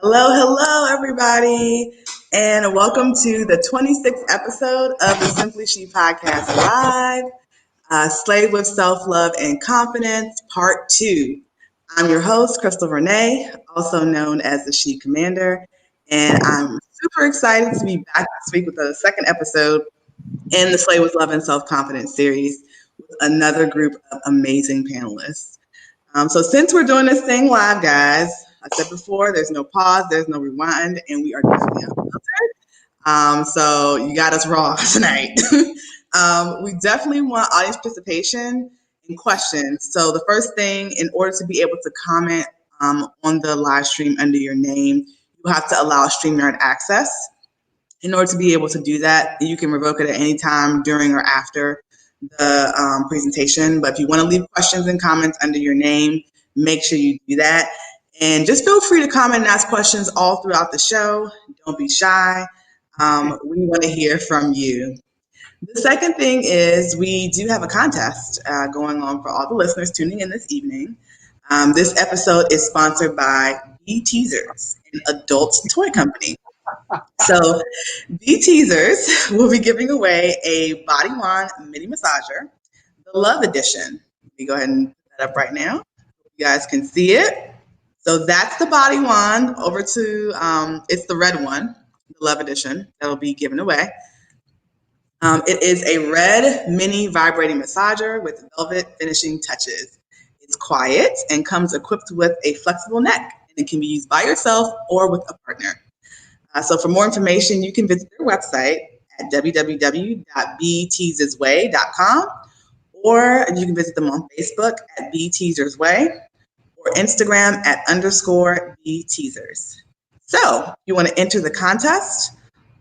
Hello, everybody, and welcome to the 26th episode of the Simply She Podcast Live, Slay with Self-Love and Confidence, Part 2. I'm your host, Vernee, also known as the She Commander, and I'm super excited to be back this week with the second episode in the Slay with Love and Self-Confidence series with another group of amazing panelists. So since we're doing this thing live, guys, I said before, there's no pause, there's no rewind, and we are definitely unfiltered. So you got us raw tonight. We definitely want audience participation and questions. So the first thing, in order to be able to comment on the live stream under your name, you have to allow StreamYard access. In order to be able to do that, you can revoke it at any time during or after the presentation. But if you want to leave questions and comments under your name, make sure you do that. And just feel free to comment and ask questions all throughout the show. Don't be shy. We want to hear from you. The second thing is we do have a contest going on for all the listeners tuning in this evening. This episode is sponsored by Bee Teasers, an adult toy company. So Bee Teasers will be giving away a Body Wand mini massager, the Love Edition. Let me go ahead and put that up right now. You guys can see it. So that's the Body Wand. Over to, it's the red one, the Love Edition, that'll be given away. It is a red mini vibrating massager with velvet finishing touches. It's quiet and comes equipped with a flexible neck, and it can be used by yourself or with a partner. So for more information, you can visit their website at www.bteasersway.com, or you can visit them on Facebook at bteasersway or Instagram at _bteasers. So if you want to enter the contest,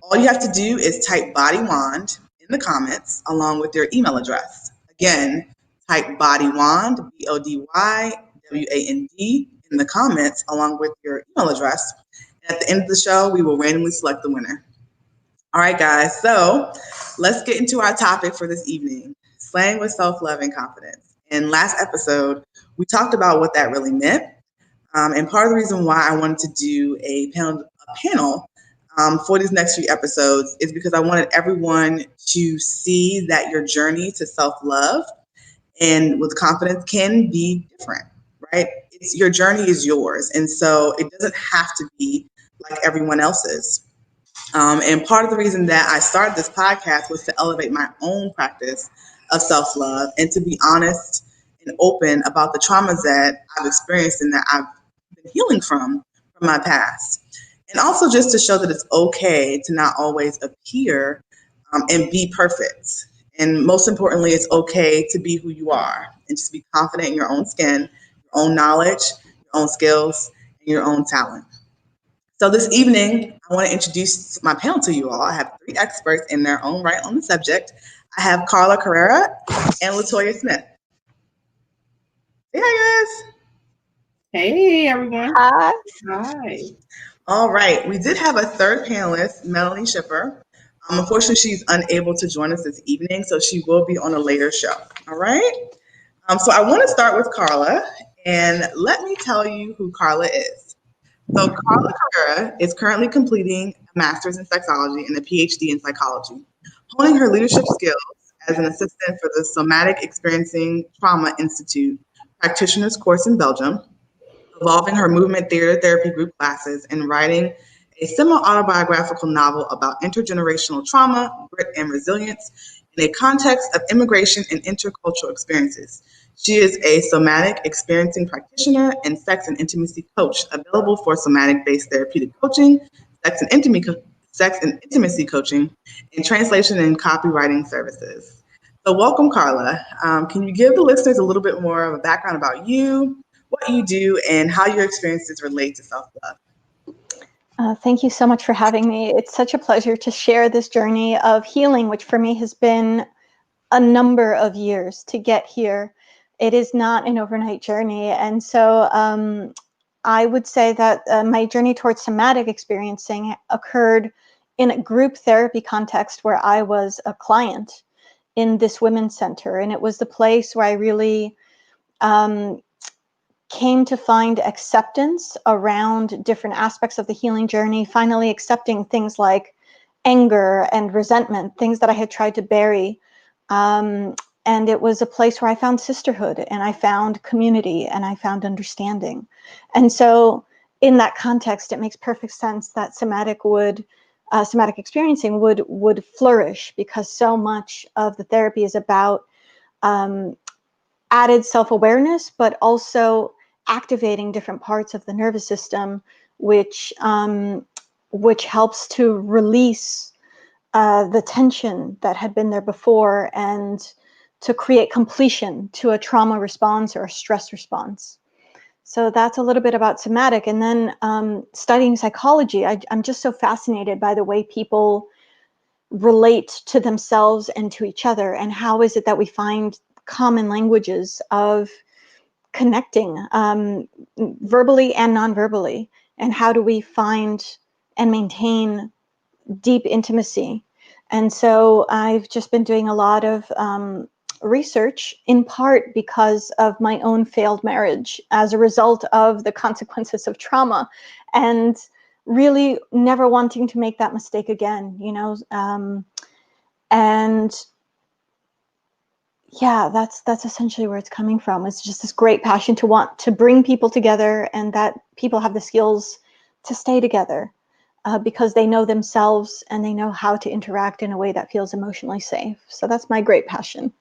all you have to do is type Body Wand in the comments along with your email address. Again, type Body Wand, BODYWAND, in the comments along with your email address. At the end of the show, we will randomly select the winner. All right, guys, so let's get into our topic for this evening, slaying with self-love and confidence. In last episode, we talked about what that really meant. And part of the reason why I wanted to do a panel for these next few episodes is because I wanted everyone to see that your journey to self-love and with confidence can be different, right? Your journey is yours. And so it doesn't have to be like everyone else's. And part of the reason that I started this podcast was to elevate my own practice of self-love and to be honest and open about the traumas that I've experienced and that I've been healing from my past. And also just to show that it's okay to not always appear and be perfect. And most importantly, it's okay to be who you are and just be confident in your own skin, your own knowledge, your own skills, and your own talent. So this evening, I want to introduce my panel to you all. I have 3 experts in their own right on the subject. I have Carla Carriera and Latoya Smith. Hey, guys. Hey, everyone. Hi. Hi. All right. We did have a third panelist, Melanie Schipper. Unfortunately, she's unable to join us this evening, so she will be on a later show. All right. So I want to start with Carla, and let me tell you who Carla is. So Carla Carriera is currently completing a master's in sexology and a PhD in psychology, honing her leadership skills as an assistant for the Somatic Experiencing Trauma Institute practitioner's course in Belgium, evolving her movement theater therapy group classes, and writing a semi-autobiographical novel about intergenerational trauma, grit, and resilience in a context of immigration and intercultural experiences. She is a somatic experiencing practitioner and sex and intimacy coach, available for somatic-based therapeutic coaching, sex and intimacy coaching, and translation and copywriting services. So welcome, Carla. Can you give the listeners a little bit more of a background about you, what you do, and how your experiences relate to self-love? Thank you so much for having me. It's such a pleasure to share this journey of healing, which for me has been a number of years to get here. It is not an overnight journey. And so I would say that my journey towards somatic experiencing occurred in a group therapy context where I was a client in this women's center. And it was the place where I really came to find acceptance around different aspects of the healing journey, finally accepting things like anger and resentment, things that I had tried to bury. And it was a place where I found sisterhood, and I found community, and I found understanding. And so in that context, it makes perfect sense that somatic experiencing would flourish, because so much of the therapy is about added self-awareness, but also activating different parts of the nervous system, which helps to release the tension that had been there before, and to create completion to a trauma response or a stress response. So that's a little bit about somatic. And then studying psychology, I'm just so fascinated by the way people relate to themselves and to each other, and how is it that we find common languages of connecting verbally and non-verbally, and how do we find and maintain deep intimacy. And so I've just been doing a lot of research, in part because of my own failed marriage as a result of the consequences of trauma, and really never wanting to make that mistake again, and yeah, that's essentially where it's coming from. It's just this great passion to want to bring people together, and that people have the skills to stay together because they know themselves and they know how to interact in a way that feels emotionally safe. So that's my great passion.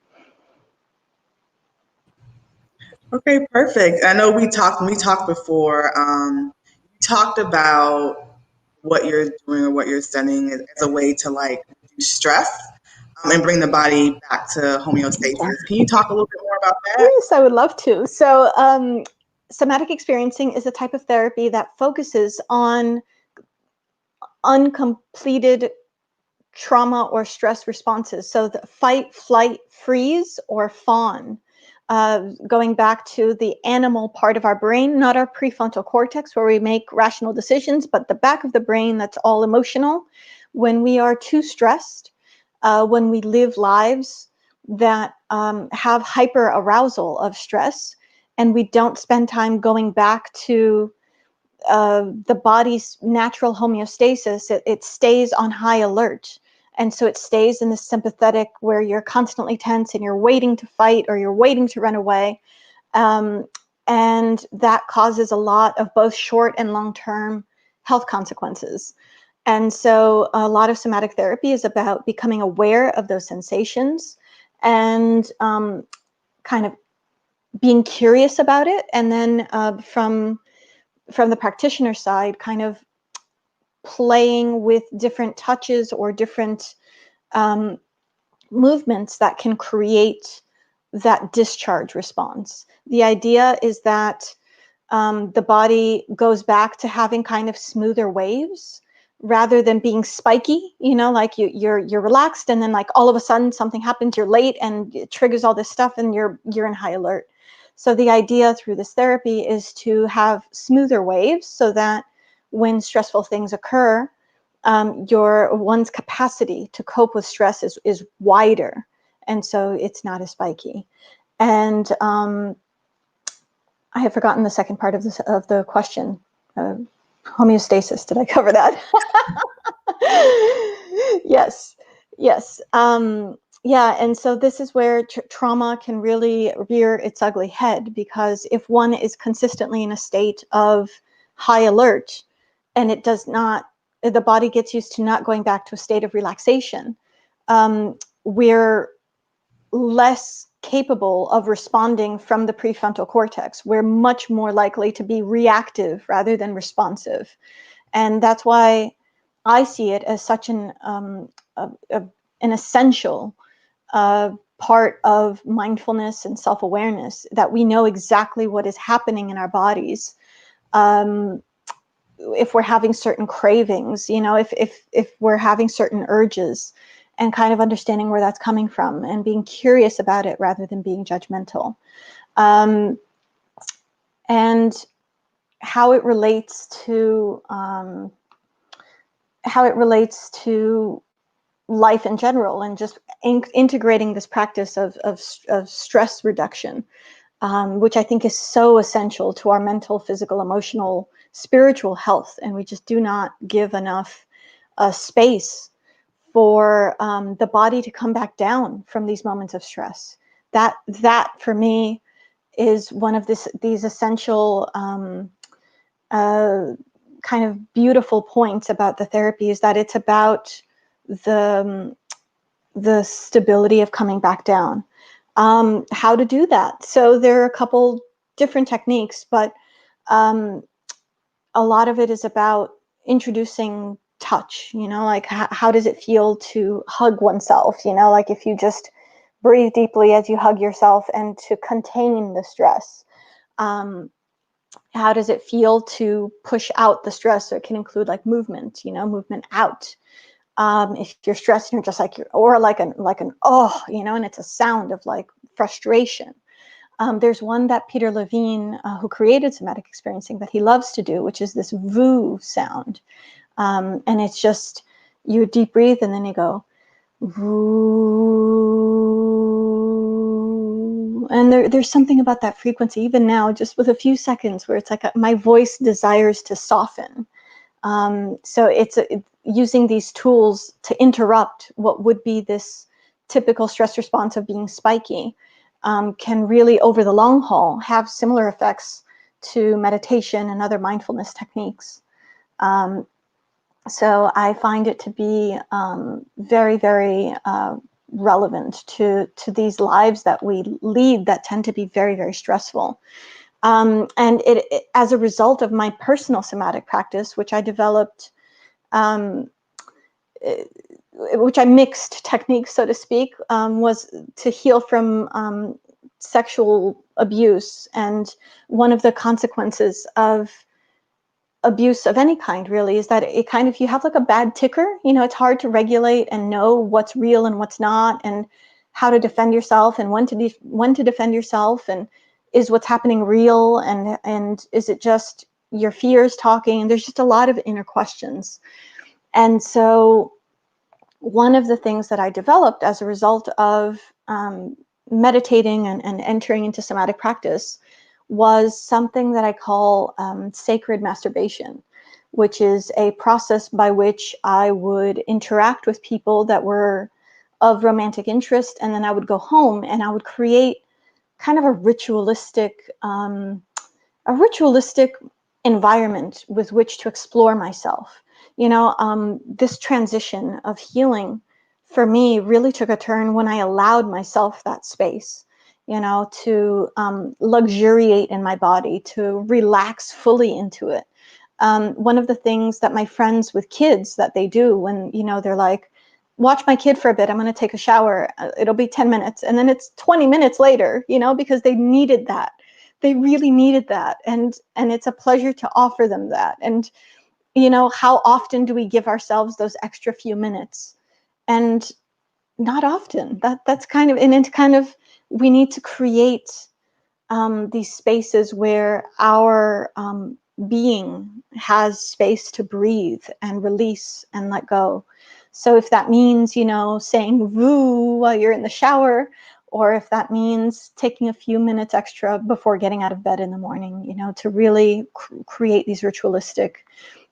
Okay, perfect. I know we talked before. You talked about what you're doing or what you're studying as a way to like reduce stress and bring the body back to homeostasis. Can you talk a little bit more about that? Yes, I would love to. So somatic experiencing is a type of therapy that focuses on uncompleted trauma or stress responses. So the fight, flight, freeze, or fawn. Going back to the animal part of our brain, not our prefrontal cortex where we make rational decisions, but the back of the brain that's all emotional. When we are too stressed, when we live lives that have hyper arousal of stress, and we don't spend time going back to the body's natural homeostasis, it stays on high alert. And so it stays in the sympathetic, where you're constantly tense and you're waiting to fight or you're waiting to run away. And that causes a lot of both short and long-term health consequences. And so a lot of somatic therapy is about becoming aware of those sensations, and kind of being curious about it. And then from the practitioner side, kind of playing with different touches or different movements that can create that discharge response. The idea is that the body goes back to having kind of smoother waves rather than being spiky, like you're relaxed, and then like all of a sudden something happens, you're late, and it triggers all this stuff, and you're in high alert. So the idea through this therapy is to have smoother waves, so that when stressful things occur, one's capacity to cope with stress is wider, and so it's not as spiky. And I have forgotten the second part of the question. Homeostasis. Did I cover that? Yes. Yeah, and so this is where trauma can really rear its ugly head, because if one is consistently in a state of high alert, and the body gets used to not going back to a state of relaxation, we're less capable of responding from the prefrontal cortex. We're much more likely to be reactive rather than responsive. And that's why I see it as such an essential part of mindfulness and self-awareness, that we know exactly what is happening in our bodies. If we're having certain cravings, if we're having certain urges, and kind of understanding where that's coming from and being curious about it rather than being judgmental. And how it relates to life in general, and just integrating this practice of stress reduction. which I think is so essential to our mental, physical, emotional, spiritual health. And we just do not give enough space for the body to come back down from these moments of stress. That for me is one of these essential kind of beautiful points about the therapy, is that it's about the stability of coming back down. How to do that? So there are a couple different techniques, but a lot of it is about introducing touch, like how does it feel to hug oneself, like if you just breathe deeply as you hug yourself and to contain the stress. How does it feel to push out the stress? So it can include like movement, movement out. If you're stressed and you're just like, or like an oh, and it's a sound of like frustration. There's one that Peter Levine, who created somatic experiencing, that he loves to do, which is this voo sound. And it's just, you deep breathe and then you go, voo. And there's something about that frequency, even now, just with a few seconds, where it's like my voice desires to soften. So it's using these tools to interrupt what would be this typical stress response of being spiky, can really, over the long haul, have similar effects to meditation and other mindfulness techniques. So I find it to be very, very relevant to these lives that we lead that tend to be very, very stressful. And it, as a result of my personal somatic practice, which I developed, which I mixed techniques, so to speak, was to heal from sexual abuse. And one of the consequences of abuse of any kind, really, is that it kind of, you have like a bad ticker, it's hard to regulate and know what's real and what's not, and how to defend yourself, and when to defend yourself, and is what's happening real, and is it just your fears talking? And there's just a lot of inner questions. And so one of the things that I developed as a result of meditating and entering into somatic practice was something that I call sacred masturbation, which is a process by which I would interact with people that were of romantic interest, and then I would go home and I would create kind of a ritualistic environment with which to explore myself. This transition of healing for me really took a turn when I allowed myself that space, to luxuriate in my body, to relax fully into it. One of the things that my friends with kids that they do when, they're like, watch my kid for a bit, I'm going to take a shower, it'll be 10 minutes. And then it's 20 minutes later, because they needed that. They really needed that. And it's a pleasure to offer them that. And, how often do we give ourselves those extra few minutes? And not often. That's kind of, and it's kind of, we need to create these spaces where our being has space to breathe and release and let go. So if that means, saying woo while you're in the shower, or if that means taking a few minutes extra before getting out of bed in the morning, to really create these ritualistic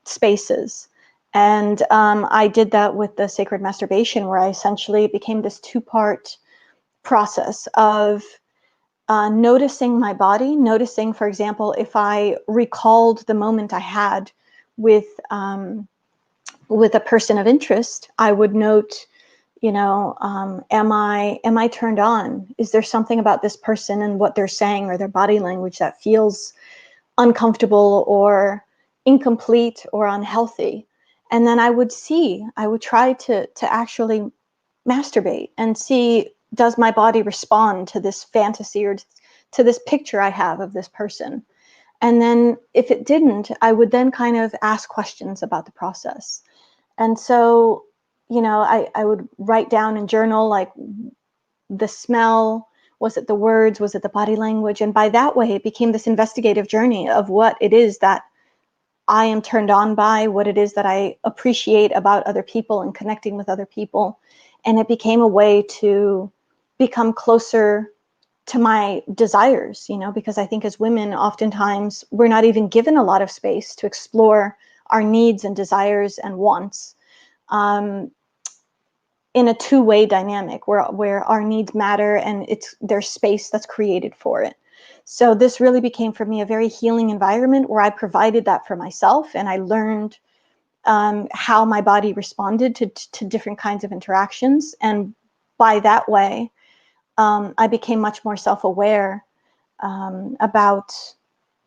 spaces. And I did that with the sacred masturbation, where I essentially became this two-part process of noticing my body, noticing, for example, if I recalled the moment I had with a person of interest, I would note, am I turned on? Is there something about this person and what they're saying or their body language that feels uncomfortable or incomplete or unhealthy? And then I would try to actually masturbate and see, does my body respond to this fantasy or to this picture I have of this person? And then if it didn't, I would then kind of ask questions about the process. And so, I would write down and journal, like, the smell, was it the words, was it the body language? And by that way, it became this investigative journey of what it is that I am turned on by, what it is that I appreciate about other people and connecting with other people. And it became a way to become closer to my desires, because I think as women, oftentimes we're not even given a lot of space to explore our needs and desires and wants in a two-way dynamic where our needs matter and there's space that's created for it. So this really became for me a very healing environment where I provided that for myself, and I learned how my body responded to different kinds of interactions. And by that way, I became much more self-aware about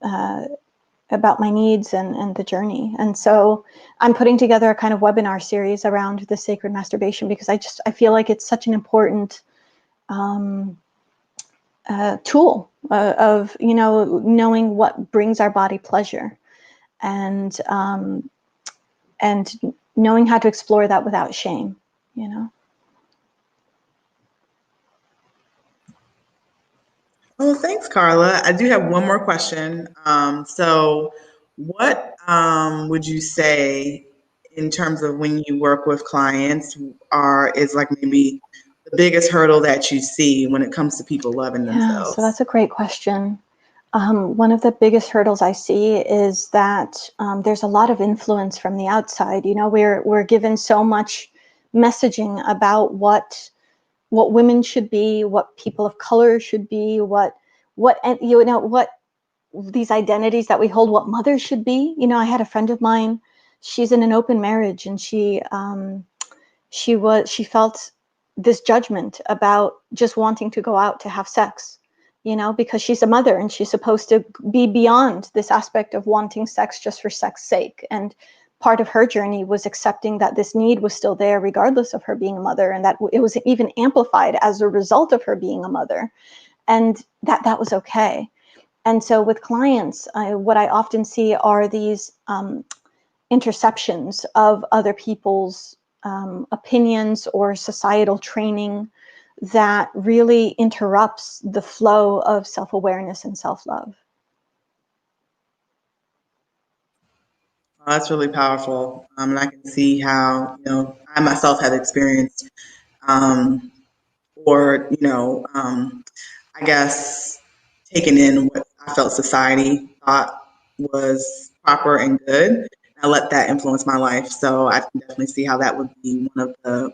my needs and the journey. And so I'm putting together a kind of webinar series around the sacred masturbation, because I feel like it's such an important tool of, knowing what brings our body pleasure, and knowing how to explore that without shame, Oh, thanks, Carla. I do have one more question. So what would you say in terms of when you work with clients is like maybe the biggest hurdle that you see when it comes to people loving themselves? Yeah, so that's a great question. One of the biggest hurdles I see is that there's a lot of influence from the outside. We're given so much messaging about what women should be, what people of color should be, what these identities that we hold, what mothers should be. I had a friend of mine, she's in an open marriage, and she felt this judgment about just wanting to go out to have sex, because she's a mother and she's supposed to be beyond this aspect of wanting sex just for sex sake. And part of her journey was accepting that this need was still there regardless of her being a mother, and that it was even amplified as a result of her being a mother, and that was okay. And so with clients, what I often see are these interceptions of other people's opinions or societal training that really interrupts the flow of self-awareness and self-love. That's really powerful. And I can see how, I myself have experienced, I guess, taken in what I felt society thought was proper and good. I let that influence my life. So I can definitely see how that would be one of the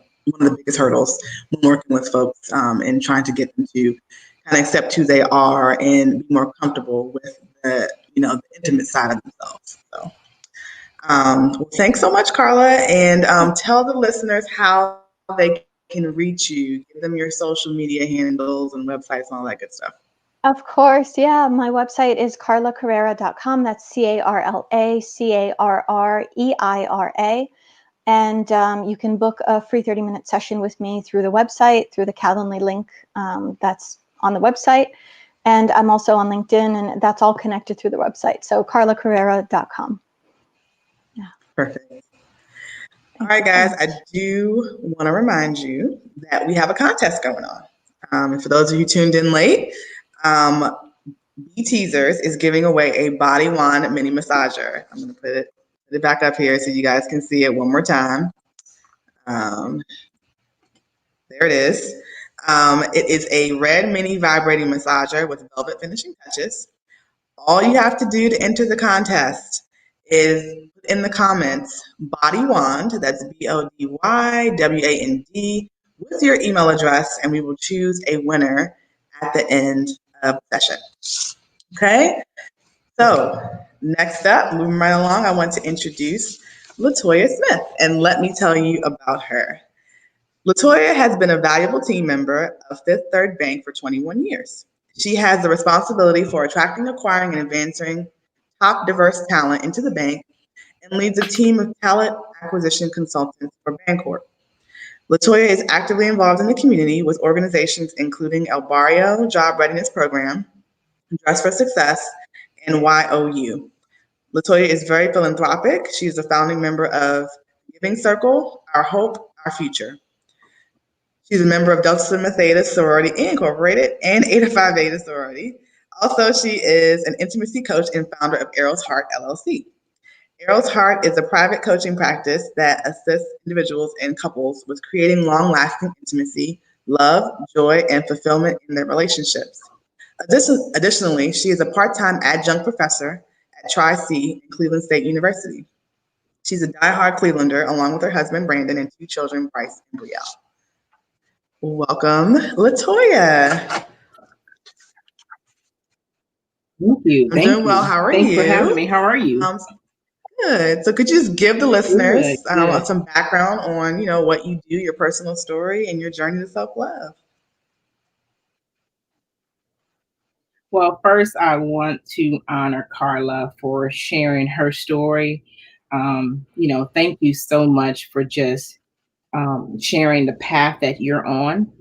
biggest hurdles when working with folks and trying to get them to kind of accept who they are and be more comfortable with the intimate side of themselves. So. Well, thanks so much, Carla, and tell the listeners how they can reach you. Give them your social media handles and websites and all that good stuff. Of course, yeah. My website is carlacarriera.com. That's CarlaCarreira. And you can book a free 30-minute session with me through the website, through the Calendly link that's on the website. And I'm also on LinkedIn, and that's all connected through the website. So carlacarreira.com. Yeah. Perfect. All right, guys, I do want to remind you that we have a contest going on. And for those of you tuned in late, B Teasers is giving away a Body Wand mini massager. I'm going to put it back up here so you guys can see it one more time. There it is. It is a red mini vibrating massager with velvet finishing touches. All you have to do to enter the contest is put in the comments Body Wand, that's BODYWAND, with your email address, and we will choose a winner at the end of the session. Okay? So, next up, moving right along, I want to introduce Latoya Smith, and let me tell you about her. Latoya has been a valuable team member of Fifth Third Bank for 21 years. She has the responsibility for attracting, acquiring, and advancing top diverse talent into the bank and leads a team of talent acquisition consultants for Bancorp. Latoya is actively involved in the community with organizations including El Barrio Job Readiness Program, Dress for Success, and YOU. Latoya is very philanthropic. She is a founding member of Giving Circle, Our Hope, Our Future. She's a member of Delta Sigma Theta Sorority Incorporated and Eta Phi Beta Sorority. Also, she is an intimacy coach and founder of Errol's Heart LLC. Errol's Heart is a private coaching practice that assists individuals and couples with creating long-lasting intimacy, love, joy, and fulfillment in their relationships. Additionally, she is a part-time adjunct professor at Tri-C and Cleveland State University. She's a diehard Clevelander along with her husband, Brandon, and 2 children, Bryce and Brielle. Welcome, Latoya. Thank you. I'm doing well. How are you? Thanks for having me. How are you? Good. So could you just give the listeners Good. some background on, what you do, your personal story, and your journey to self-love? Well, first, I want to honor Carla for sharing her story. Thank you so much for just sharing the path that you're on.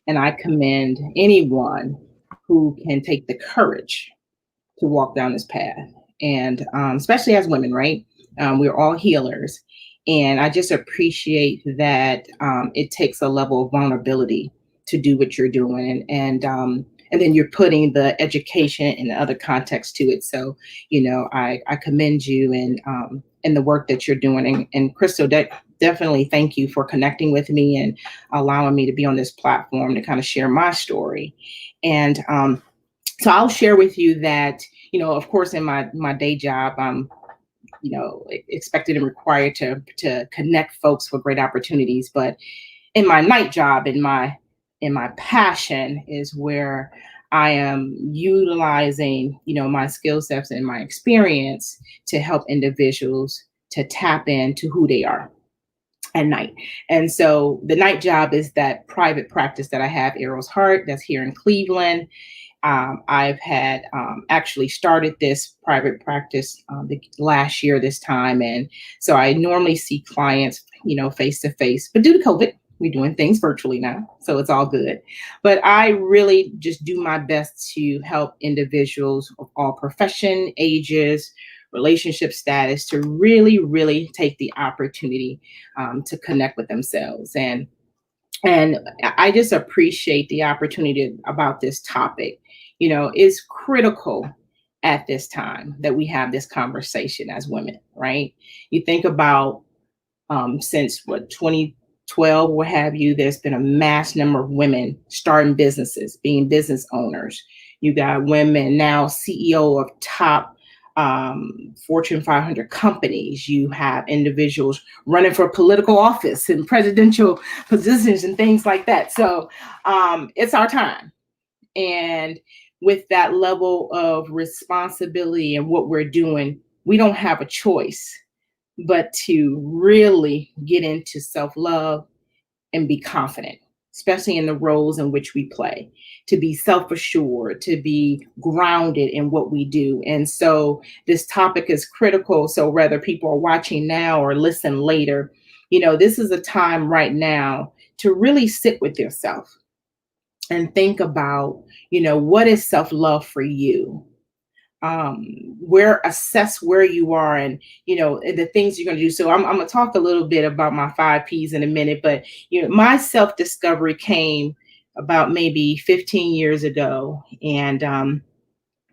And I commend anyone who can take the courage to walk down this path. And especially as women, right? We're all healers. And I just appreciate that it takes a level of vulnerability to do what you're doing. And then you're putting the education and other context to it. So, I commend you and the work that you're doing. And Krystal, definitely thank you for connecting with me and allowing me to be on this platform to kind of share my story. And so I'll share with you that, of course, in my day job, I'm, expected and required to connect folks for great opportunities. But in my night job, in my passion is where I am utilizing, my skill sets and my experience to help individuals to tap into who they are at night. And so the night job is that private practice that I have, Arrow's Heart, that's here in Cleveland. I've had actually started this private practice last year this time. And so I normally see clients, face to face, but due to COVID, we're doing things virtually now. So it's all good. But I really just do my best to help individuals of all profession, ages, relationship status to really, really take the opportunity to connect with themselves. And I just appreciate the opportunity about this topic. It's critical at this time that we have this conversation as women, right? You think about since 2012, what have you, there's been a mass number of women starting businesses, being business owners. You got women now CEO of top Fortune 500 companies. You have individuals running for political office and presidential positions and things like that. So it's our time. And with that level of responsibility and what we're doing, we don't have a choice but to really get into self-love and be confident, especially in the roles in which we play, to be self-assured, to be grounded in what we do. And so this topic is critical. So whether people are watching now or listen later, this is a time right now to really sit with yourself and think about, what is self-love for you? Assess where you are and, the things you're going to do. So I'm going to talk a little bit about my 5 Ps in a minute, but, my self-discovery came about maybe 15 years ago. And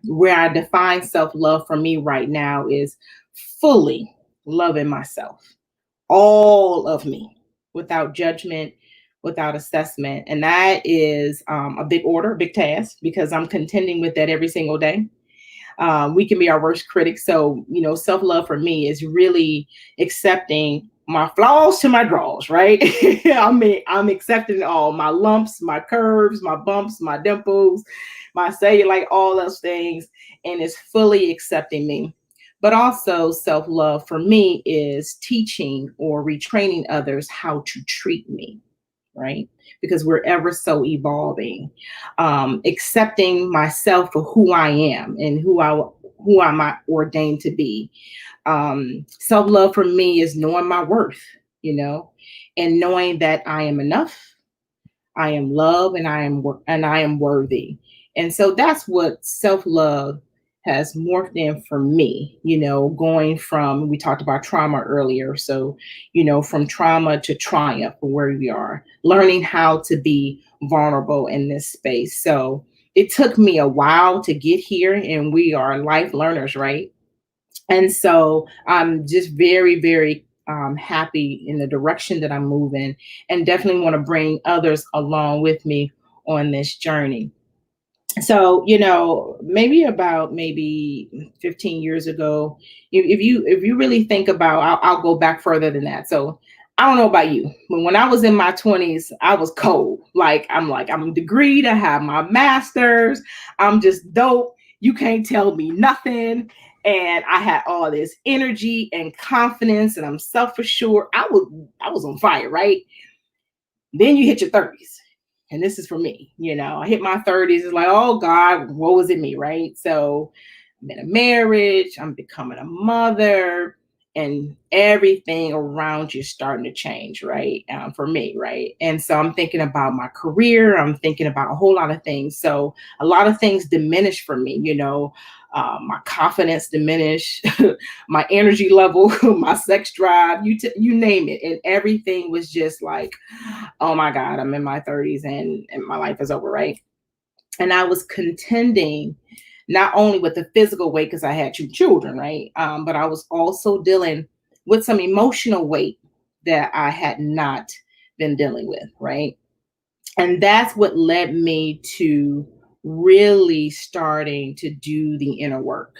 where I define self-love for me right now is fully loving myself, all of me, without judgment, without assessment. And that is a big order, a big task, because I'm contending with that every single day. We can be our worst critics. So, self-love for me is really accepting my flaws to my draws, right? I'm accepting all my lumps, my curves, my bumps, my dimples, my cellulite, all those things, and it's fully accepting me. But also self-love for me is teaching or retraining others how to treat me, right? Because we're ever so evolving. Accepting myself for who I am and who I'm ordained to be. Self-love for me is knowing my worth, and knowing that I am enough, I am loved, and I am worthy. And so that's what self-love has morphed in for me, going from, we talked about trauma earlier. So, from trauma to triumph, where we are, learning how to be vulnerable in this space. So it took me a while to get here, and we are life learners, right? And so I'm just very, very happy in the direction that I'm moving, and definitely want to bring others along with me on this journey. So, maybe 15 years ago, if you really think about, I'll go back further than that. So I don't know about you, but when I was in my 20s, I was cold. I'm degreed, I have my master's, I'm just dope. You can't tell me nothing. And I had all this energy and confidence, and I'm self-assured. I was on fire, right? Then you hit your 30s. And this is for me, I hit my 30s. It's like, oh God, what was it me, right? So I'm in a marriage, I'm becoming a mother, and everything around you is starting to change, right? For me, right? And so I'm thinking about my career, I'm thinking about a whole lot of things. So a lot of things diminish for me, my confidence diminished, my energy level, my sex drive, you name it. And everything was just like, oh my God, I'm in my 30s and my life is over, right? And I was contending not only with the physical weight because I had two children, right? But I was also dealing with some emotional weight that I had not been dealing with, right? And that's what led me to really starting to do the inner work.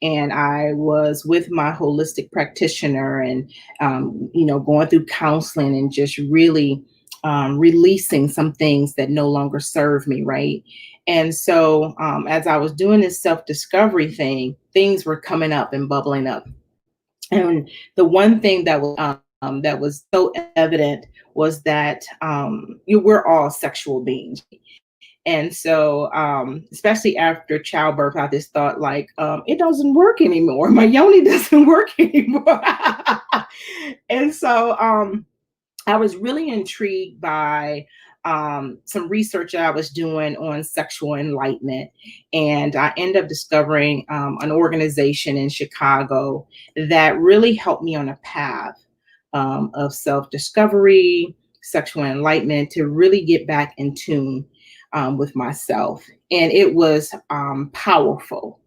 And I was with my holistic practitioner and, going through counseling and just really releasing some things that no longer serve me, right? And so as I was doing this self-discovery thing, things were coming up and bubbling up. And the one thing that was so evident was that we're all sexual beings. And so, especially after childbirth, I just thought like, it doesn't work anymore. My yoni doesn't work anymore. And so I was really intrigued by some research that I was doing on sexual enlightenment. And I ended up discovering an organization in Chicago that really helped me on a path of self-discovery, sexual enlightenment, to really get back in tune with myself. And it was powerful.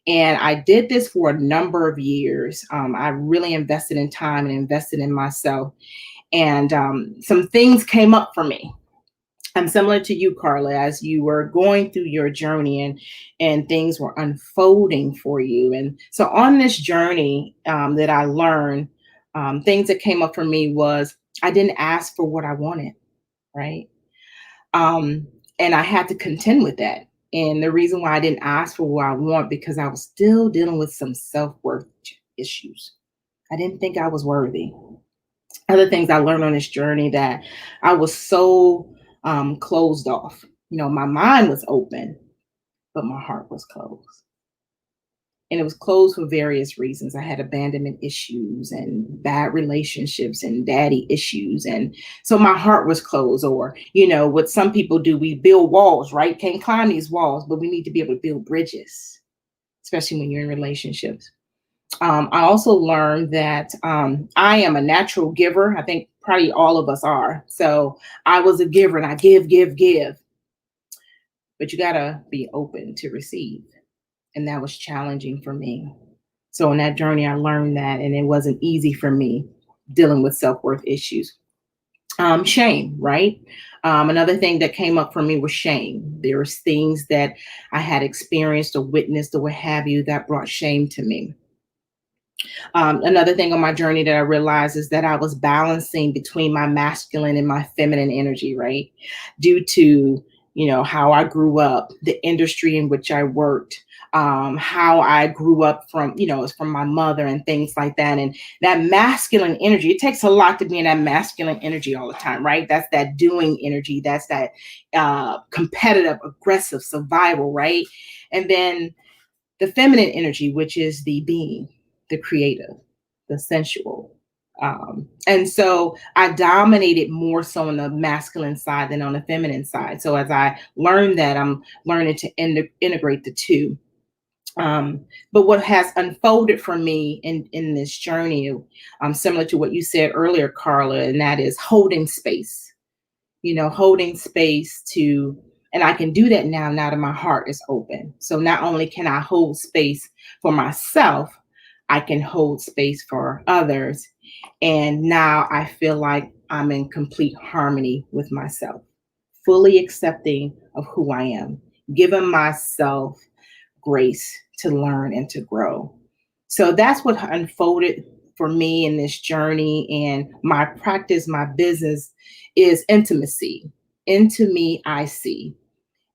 And I did this for a number of years. I really invested in time and invested in myself. And some things came up for me. I'm similar to you, Carla, as you were going through your journey and things were unfolding for you. And so on this journey that I learned, things that came up for me was I didn't ask for what I wanted, right? And I had to contend with that. And the reason why I didn't ask for what I want, because I was still dealing with some self-worth issues. I didn't think I was worthy. Other things I learned on this journey, that I was so closed off. My mind was open, but my heart was closed. And it was closed for various reasons. I had abandonment issues and bad relationships and daddy issues. And so my heart was closed. Or, what some people do, we build walls, right? Can't climb these walls, but we need to be able to build bridges, especially when you're in relationships. I also learned that I am a natural giver. I think probably all of us are. So I was a giver and I give. But you got to be open to receive. And that was challenging for me. So on that journey, I learned that, and it wasn't easy for me dealing with self-worth issues. Shame, right? Another thing that came up for me was shame. There was things that I had experienced or witnessed or what have you that brought shame to me. Another thing on my journey that I realized is that I was balancing between my masculine and my feminine energy, right? Due to, how I grew up, the industry in which I worked, how I grew up from, from my mother and things like that. And that masculine energy, it takes a lot to be in that masculine energy all the time, right? That's that doing energy. That's that competitive, aggressive survival, right? And then the feminine energy, which is the being, the creative, the sensual. And so I dominated more so on the masculine side than on the feminine side. So as I learned that, I'm learning to integrate the two. But what has unfolded for me in this journey, similar to what you said earlier, Carla, and that is holding space, holding space to, and I can do that now that my heart is open. So not only can I hold space for myself, I can hold space for others. And now I feel like I'm in complete harmony with myself, fully accepting of who I am. giving myself grace to learn and to grow. So that's what unfolded for me in this journey. And my practice, my business is intimacy. Into me, I see.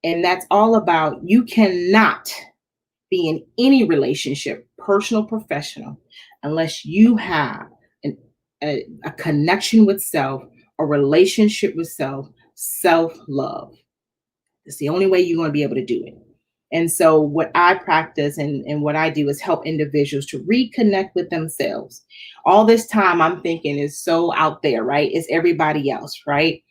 And that's all about you cannot be in any relationship, personal, professional, unless you have a connection with self, a relationship with self love. It's the only way you're going to be able to do it. And so what I practice and what I do is help individuals to reconnect with themselves. All this time I'm thinking is so out there, right? It's everybody else, right?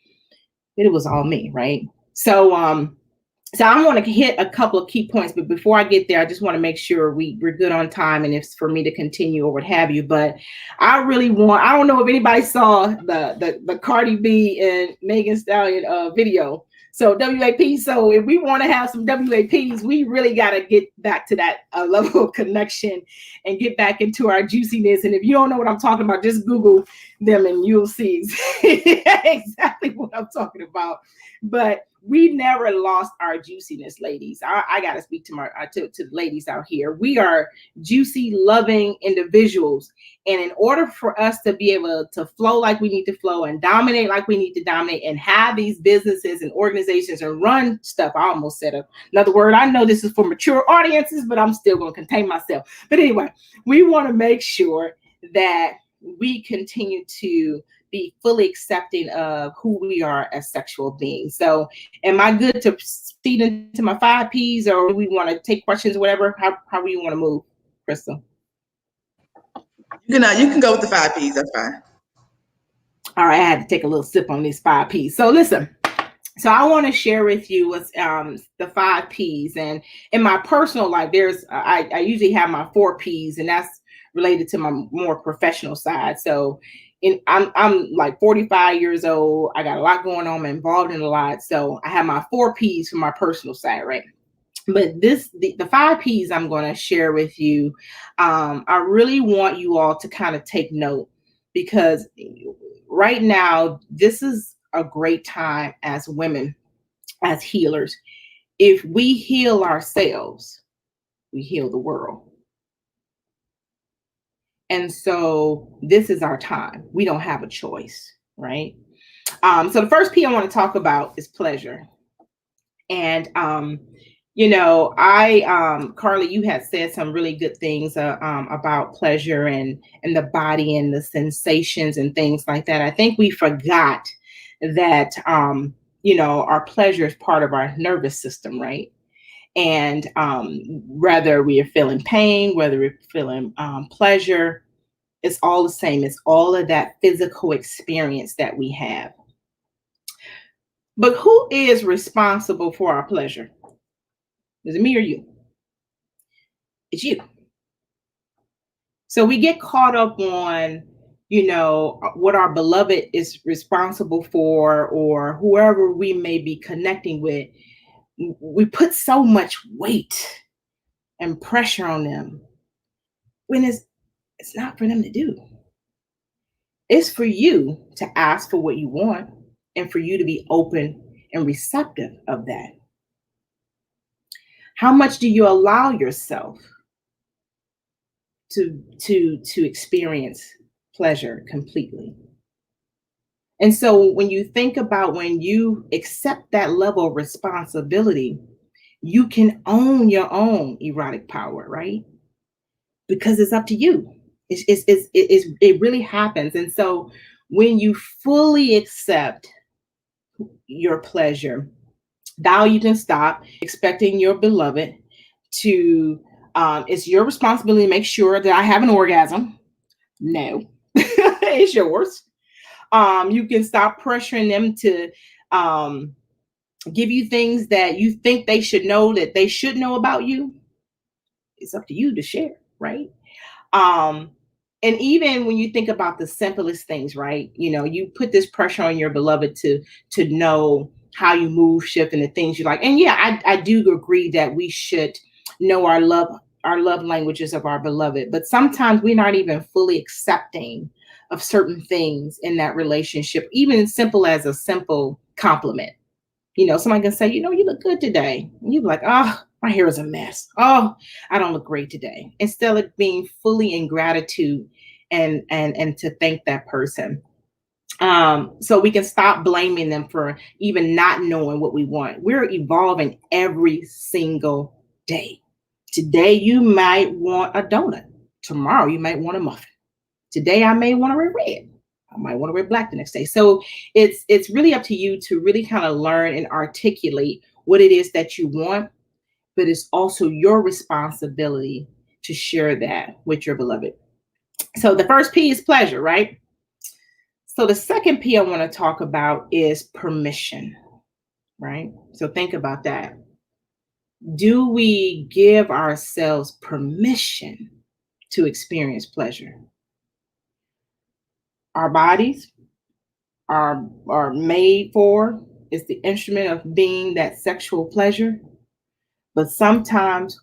It was all me, right? So I want to hit a couple of key points, but before I get there, I just want to make sure we're good on time and it's for me to continue or what have you. But I don't know if anybody saw the Cardi B and Megan Stallion video. So WAP. So if we want to have some WAPs, we really got to get back to that level of connection and get back into our juiciness. And if you don't know what I'm talking about, just Google them and you'll see exactly what I'm talking about. But we never lost our juiciness, ladies. I got to speak to the ladies out here. We are juicy, loving individuals. And in order for us to be able to flow like we need to flow and dominate like we need to dominate and have these businesses and organizations and run stuff, I almost said another word. I know this is for mature audiences, but I'm still going to contain myself. But anyway, we want to make sure that we continue to be fully accepting of who we are as sexual beings. So am I good to feed into my 5 Ps, or do we want to take questions, whatever? How do you want to move, Krystal? You can go with the 5 Ps. That's fine. All right, I had to take a little sip on these 5 Ps. So listen, so I want to share with you what's the 5 Ps. And in my personal life, I usually have my 4 Ps, and that's related to my more professional side. So I'm like 45 years old. I got a lot going on. I'm involved in a lot. So I have my 4 Ps for my personal side, right? But the 5 Ps I'm going to share with you, I really want you all to kind of take note, because right now, this is a great time as women, as healers. If we heal ourselves, we heal the world. And so this is our time. We don't have a choice, right? So the first P I want to talk about is pleasure. And, Carla, you had said some really good things about pleasure and the body and the sensations and things like that. I think we forgot that, our pleasure is part of our nervous system, right? And whether we are feeling pain, whether we're feeling pleasure, it's all the same. It's all of that physical experience that we have. But who is responsible for our pleasure? Is it me or you? It's you. So we get caught up on, what our beloved is responsible for, or whoever we may be connecting with. We put so much weight and pressure on them when it's not for them to do. It's for you to ask for what you want and for you to be open and receptive of that. How much do you allow yourself to experience pleasure completely? And so when you think about when you accept that level of responsibility, you can own your own erotic power, right? Because it's up to you. It really happens. And so when you fully accept your pleasure, now you can stop expecting your beloved to, it's your responsibility to make sure that I have an orgasm. No, it's yours. You can stop pressuring them to give you things that you think they should know that they should know about you. It's up to you to share, right? And even when you think about the simplest things, right? You put this pressure on your beloved to know how you move, shift, and the things you like. And yeah, I do agree that we should know our love languages of our beloved, but sometimes we're not even fully accepting of certain things in that relationship, even as simple as a simple compliment. Somebody can say, you look good today. And you be like, oh, my hair is a mess. Oh, I don't look great today. Instead of being fully in gratitude and to thank that person. So we can stop blaming them for even not knowing what we want. We're evolving every single day. Today, you might want a donut. Tomorrow, you might want a muffin. Today, I may want to wear red. I might want to wear black the next day. So it's really up to you to really kind of learn and articulate what it is that you want, but it's also your responsibility to share that with your beloved. So the first P is pleasure, right? So the second P I want to talk about is permission, right? So think about that. Do we give ourselves permission to experience pleasure? Our bodies are made for, it's the instrument of being that sexual pleasure, but sometimes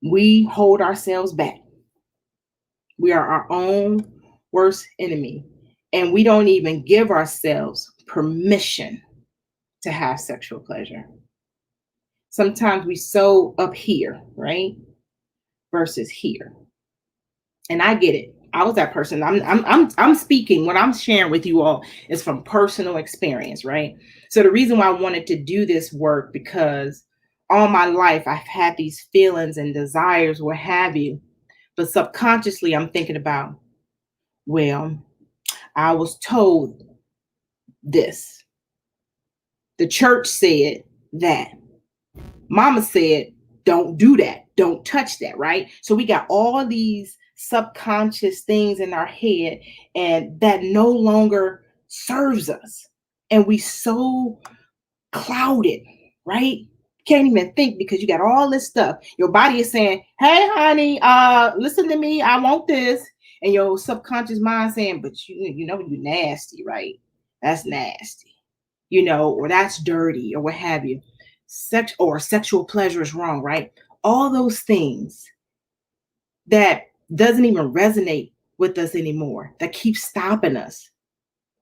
we hold ourselves back. We are our own worst enemy, and we don't even give ourselves permission to have sexual pleasure. Sometimes we so up here, right? Versus here. And I get it. I was that person. I'm speaking. What I'm sharing with you all is from personal experience, right? So the reason why I wanted to do this work, because all my life I've had these feelings and desires, what have you. But subconsciously, I'm thinking about, well, I was told this. The church said that. Mama said, don't do that. Don't touch that, right? So we got all these subconscious things in our head, and that no longer serves us. And we so clouded, right? Can't even think because you got all this stuff. Your body is saying, hey, honey, listen to me. I want this. And your subconscious mind saying, but you know, you nasty, right? That's nasty, or that's dirty or what have you. Sex or sexual pleasure is wrong, right? All those things that doesn't even resonate with us anymore, that keep stopping us,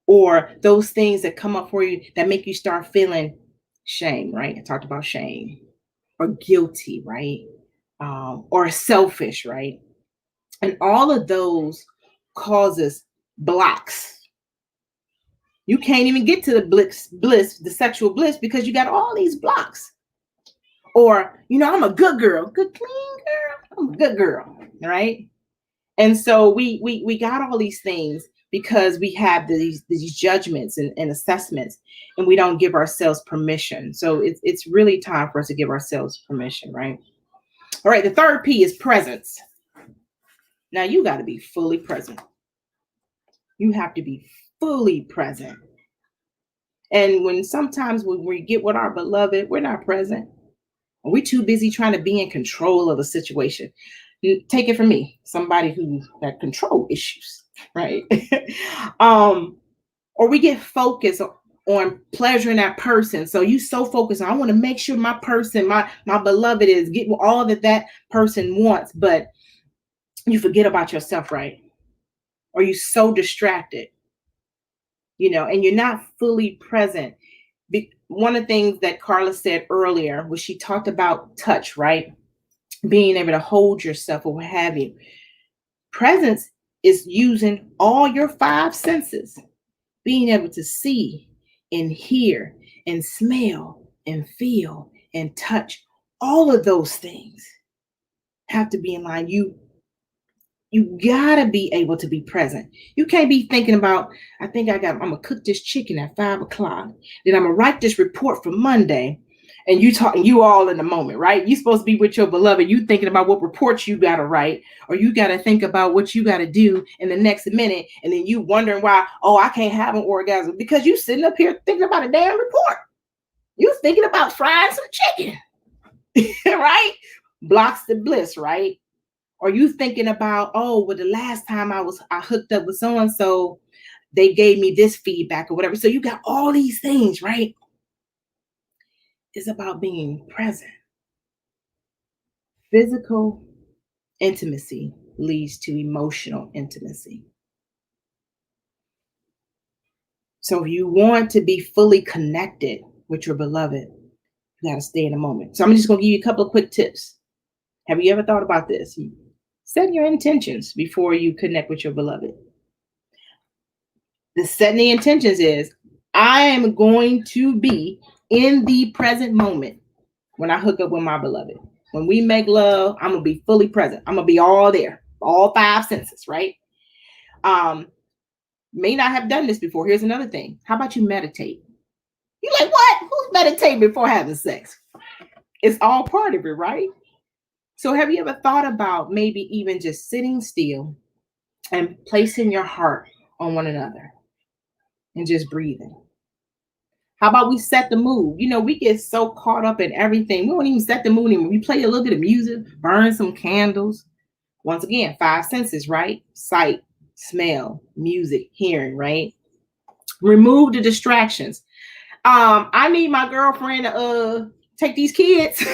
or those things that come up for you that make you start feeling shame, right? I talked about shame, or guilty, right? Or selfish, right? And all of those causes blocks. You can't even get to the bliss, the sexual bliss, because you got all these blocks. Or, I'm a good girl, good clean girl. I'm a good girl, right? And so we got all these things because we have these judgments and assessments, and we don't give ourselves permission. So it's really time for us to give ourselves permission, right? All right, the third P is presence. Now you got to be fully present. You have to be fully present. And sometimes when we get with our beloved, we're not present. We're too busy trying to be in control of the situation. Take it from me, somebody who had control issues, right? Or we get focused on pleasuring that person. So you so focused on, I want to make sure my person, my beloved is getting all that person wants, but you forget about yourself, right? Or you so distracted, and you're not fully present. One of the things that Carla said earlier was she talked about touch, right? Being able to hold yourself or what have you. Presence is using all your 5 senses, being able to see and hear and smell and feel and touch. All of those things have to be in line. You gotta be able to be present. You can't be thinking about, I'm gonna cook this chicken at 5 o'clock. Then I'm gonna write this report for Monday. And you all in the moment, right? You're supposed to be with your beloved. You thinking about what reports you gotta write, or you gotta think about what you gotta do in the next minute. And then you wondering why, I can't have an orgasm, because you sitting up here thinking about a damn report. You thinking about frying some chicken, right? Blocks the bliss, right? Or you thinking about, the last time I hooked up with so-and-so, they gave me this feedback or whatever. So you got all these things, right? It's about being present. Physical intimacy leads to emotional intimacy. So if you want to be fully connected with your beloved, you got to stay in the moment. So I'm just going to give you a couple of quick tips. Have you ever thought about this? Set your intentions before you connect with your beloved. The setting the intentions is, I am going to be in the present moment when I hook up with my beloved. When we make love, I'm going to be fully present. I'm going to be all there, all 5 senses, right? May not have done this before. Here's another thing. How about you meditate? You're like, what? Who's meditating before having sex? It's all part of it, right? So have you ever thought about maybe even just sitting still and placing your heart on one another and just breathing? How about we set the mood? You know, we get so caught up in everything. We don't even set the mood anymore. We play a little bit of music, burn some candles. Once again, 5 senses, right? Sight, smell, music, hearing, right? Remove the distractions. I need my girlfriend to take these kids.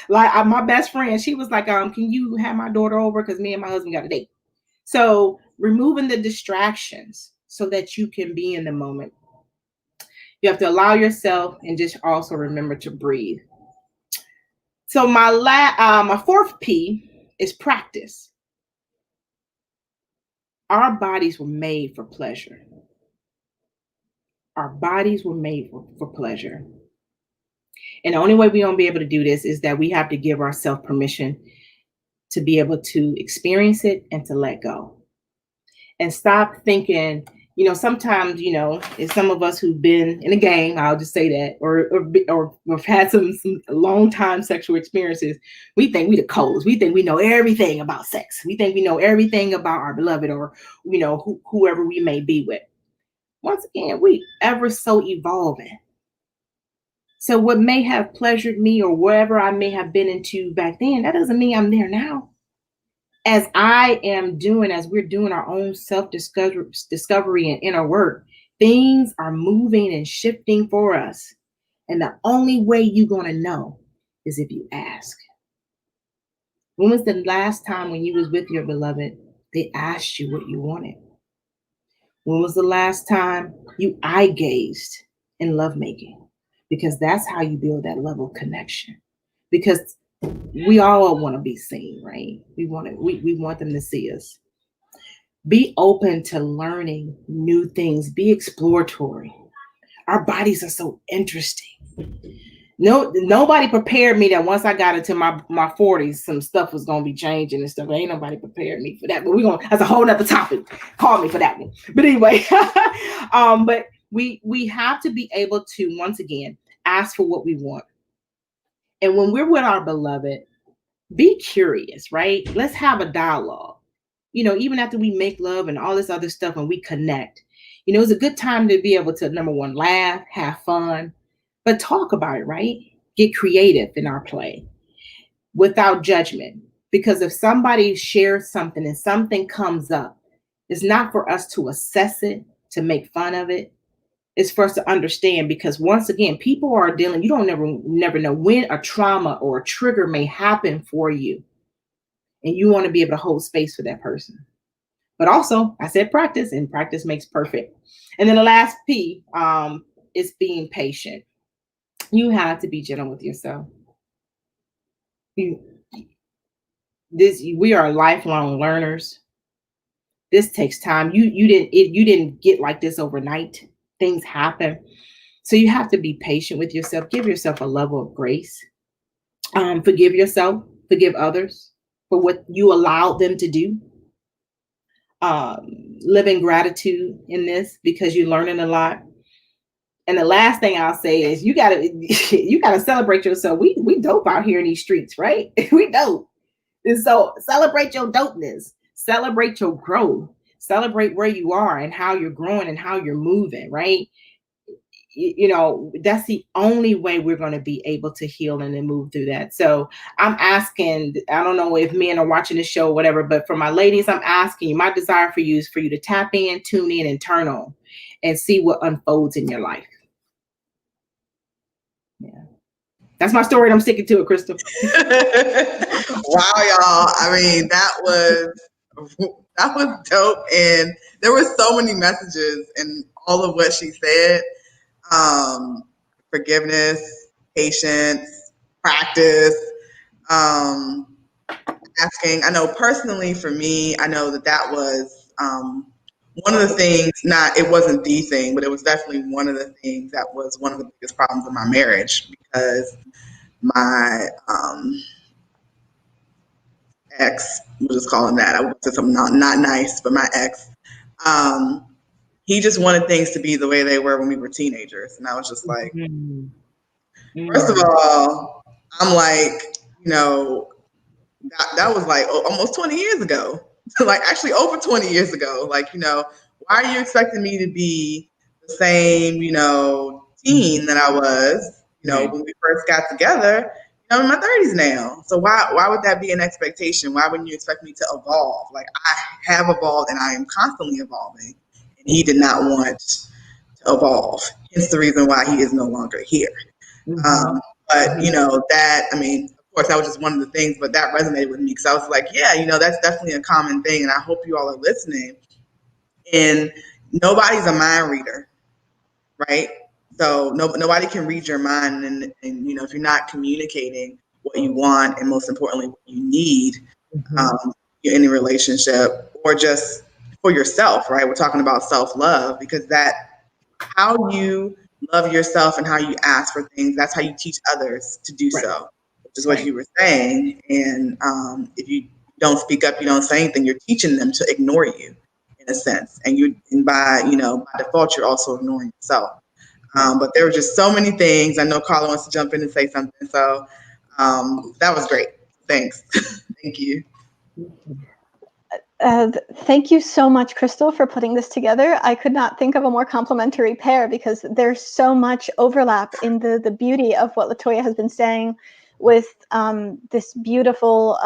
Like my best friend, she was like, can you have my daughter over? Because me and my husband got a date. So removing the distractions so that you can be in the moment. You have to allow yourself and just also remember to breathe. So my 4th P is practice. Our bodies were made for pleasure. Our bodies were made for pleasure. And the only way we're going to be able to do this is that we have to give ourselves permission to be able to experience it and to let go. And stop thinking, you know, sometimes, you know, it's some of us who've been in a gang, I'll just say that, or have had some long time sexual experiences. We think we the coldest. We think we know everything about sex. We think we know everything about our beloved, or, you know, whoever we may be with. Once again, we ever so evolving. So what may have pleasured me or wherever I may have been into back then, that doesn't mean I'm there now. As we're doing our own self-discovery and inner work, things are moving and shifting for us. And the only way you're going to know is if you ask. When was the last time when you was with your beloved, they asked you what you wanted? When was the last time you eye gazed in lovemaking? Because that's how you build that level of connection. Because we all want to be seen, right? We want them to see us. Be open to learning new things. Be exploratory. Our bodies are so interesting. Nobody prepared me that once I got into my 40s, some stuff was going to be changing and stuff. Ain't nobody prepared me for that. But that's a whole nother topic. Call me for that one. But anyway, but we have to be able to, once again, ask for what we want. And when we're with our beloved, be curious, right? Let's have a dialogue. You know, even after we make love and all this other stuff and we connect, you know, it's a good time to be able to, number one, laugh, have fun, but talk about it, right? Get creative in our play without judgment. Because if somebody shares something and something comes up, it's not for us to assess it, to make fun of it. It's for us to understand, because once again, people are dealing, you don't never know when a trauma or a trigger may happen for you. And you want to be able to hold space for that person. But also, I said practice, and practice makes perfect. And then the last P is being patient. You have to be gentle with yourself. We are lifelong learners. This takes time. You didn't get like this overnight. Things happen. So you have to be patient with yourself. Give yourself a level of grace. Forgive yourself. Forgive others for what you allowed them to do. Live in gratitude in this, because you're learning a lot. And the last thing I'll say is you gotta celebrate yourself. We dope out here in these streets, right? We dope. And so celebrate your dopeness. Celebrate your growth. Celebrate where you are and how you're growing and how you're moving, right? You know, that's the only way we're going to be able to heal and then move through that. So I'm asking, I don't know if men are watching the show or whatever, but for my ladies, I'm asking you, my desire for you is for you to tap in, tune in, and turn on and see what unfolds in your life. Yeah. That's my story, and I'm sticking to it, Krystal. Wow, y'all. I mean, that was dope. And there were so many messages in all of what she said. forgiveness, patience, practice, asking. I know personally for me, I know that was one of the things, it wasn't the thing, but it was definitely one of the things that was one of the biggest problems in my marriage, because my ex, we'll just call him that. I would say something not nice, but my ex, he just wanted things to be the way they were when we were teenagers. And I was just like, first of all, I'm like, that was like almost 20 years ago. Like actually over 20 years ago. Like, why are you expecting me to be the same, teen that I was, when we first got together? I'm in my 30s now. So why would that be an expectation? Why wouldn't you expect me to evolve? Like, I have evolved and I am constantly evolving. And he did not want to evolve. Hence the reason why he is no longer here. But of course, that was just one of the things, but that resonated with me, because I was like, yeah, that's definitely a common thing. And I hope you all are listening. And nobody's a mind reader, right? So nobody can read your mind. And if you're not communicating what you want, and most importantly, what you need in any relationship, or just for yourself, right? We're talking about self-love, because how you love yourself and how you ask for things, that's how you teach others to do so, which is what you were saying. And if you don't speak up, you don't say anything, you're teaching them to ignore you, in a sense. And by default, you're also ignoring yourself. But there were just so many things. I know Carla wants to jump in and say something. So that was great. Thanks. Thank you. Thank you so much, Krystal, for putting this together. I could not think of a more complementary pair, because there's so much overlap in the beauty of what Latoya has been saying, with this beautiful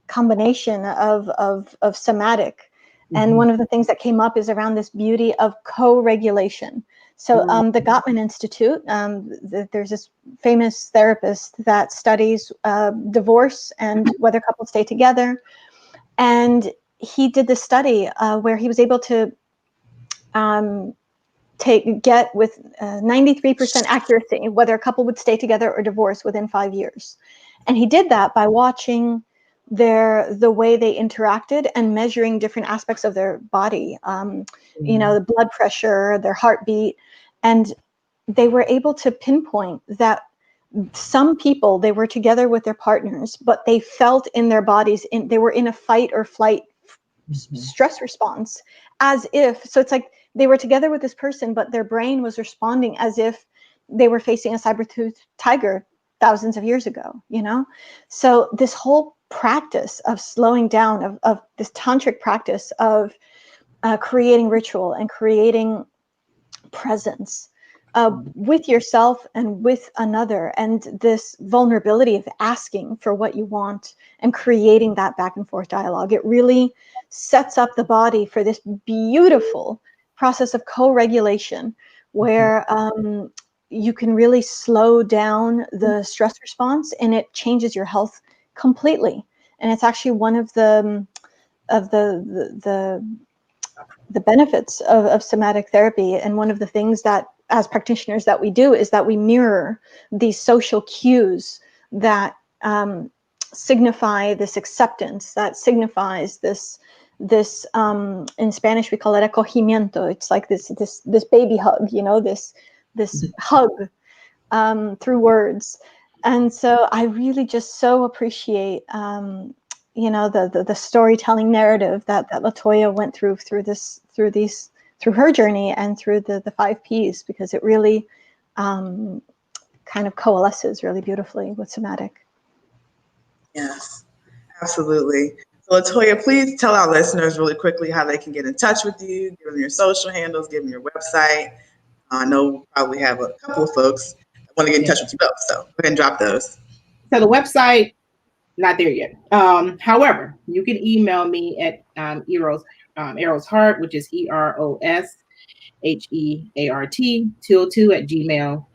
combination of somatic. And one of the things that came up is around this beauty of co-regulation. So the Gottman Institute, there's this famous therapist that studies divorce and whether couples stay together. And he did this study where he was able to get with 93% accuracy whether a couple would stay together or divorce within 5 years. And he did that by watching the way they interacted and measuring different aspects of their body, the blood pressure, their heartbeat. And they were able to pinpoint that some people, they were together with their partners, but they felt in their bodies, they were in a fight or flight stress response, as if, so it's like they were together with this person, but their brain was responding as if they were facing a saber-toothed tiger thousands of years ago, So this whole practice of slowing down, of this tantric practice of creating ritual and creating presence with yourself and with another, and this vulnerability of asking for what you want and creating that back and forth dialogue, it really sets up the body for this beautiful process of co-regulation, where you can really slow down the stress response, and it changes your health completely. And it's actually one of the benefits of somatic therapy, and one of the things that as practitioners that we do is that we mirror these social cues that signify this acceptance, that signifies this in Spanish we call it acogimiento. It's like this baby hug, this hug through words. And so I really just so appreciate the storytelling narrative that Latoya went through her journey and through the 5 Ps, because it really kind of coalesces really beautifully with somatic. Yes, absolutely. So Latoya, please tell our listeners really quickly how they can get in touch with you, give them your social handles, give them your website. I know we probably have a couple of folks that want to get in touch with you both, so go ahead and drop those. So the website, not there yet. However, you can email me at Eros Heart, which is EROSHEART 202 @gmail.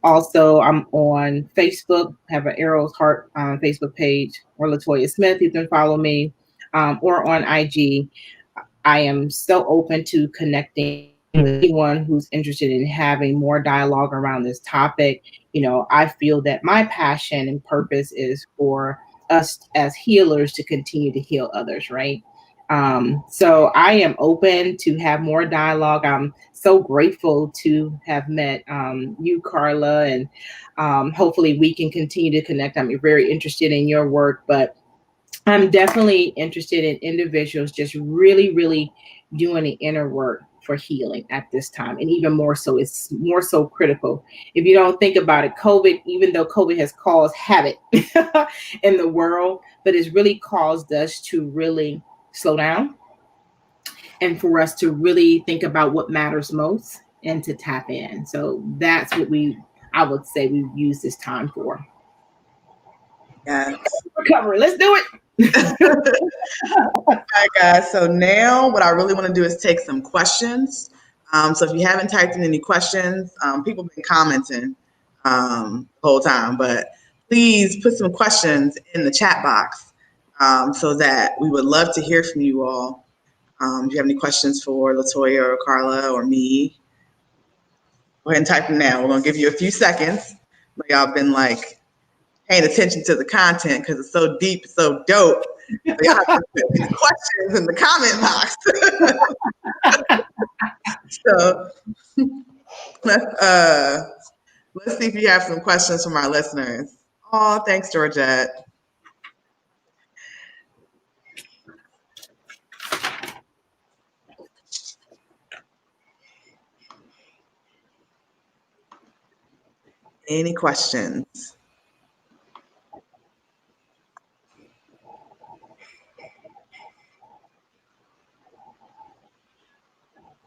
Also, I'm on Facebook, have an Eros Heart Facebook page, or Latoya Smith. You can follow me, or on IG. I am so open to connecting anyone who's interested in having more dialogue around this topic, I feel that my passion and purpose is for us as healers to continue to heal others, right? So I am open to have more dialogue. I'm so grateful to have met you, Carla, and hopefully we can continue to connect. I'm very interested in your work, but I'm definitely interested in individuals just really, really doing the inner work for healing at this time. And even more so, it's more so critical. If you don't think about it, COVID, even though COVID has caused havoc in the world, but it's really caused us to really slow down and for us to really think about what matters most and to tap in. So that's what I would say we use this time for. Yeah. Recovery. Let's do it. All right, guys. So now what I really want to do is take some questions. So if you haven't typed in any questions, people have been commenting the whole time, but please put some questions in the chat box so that we would love to hear from you all. If you have any questions for Latoya or Carla or me, go ahead and type them now. We're going to give you a few seconds. Y'all have been like paying attention to the content because it's so deep, so dope. So y'all have to put these questions in the comment box. So let's see if you have some questions from our listeners. Oh, thanks, Georgette. Any questions?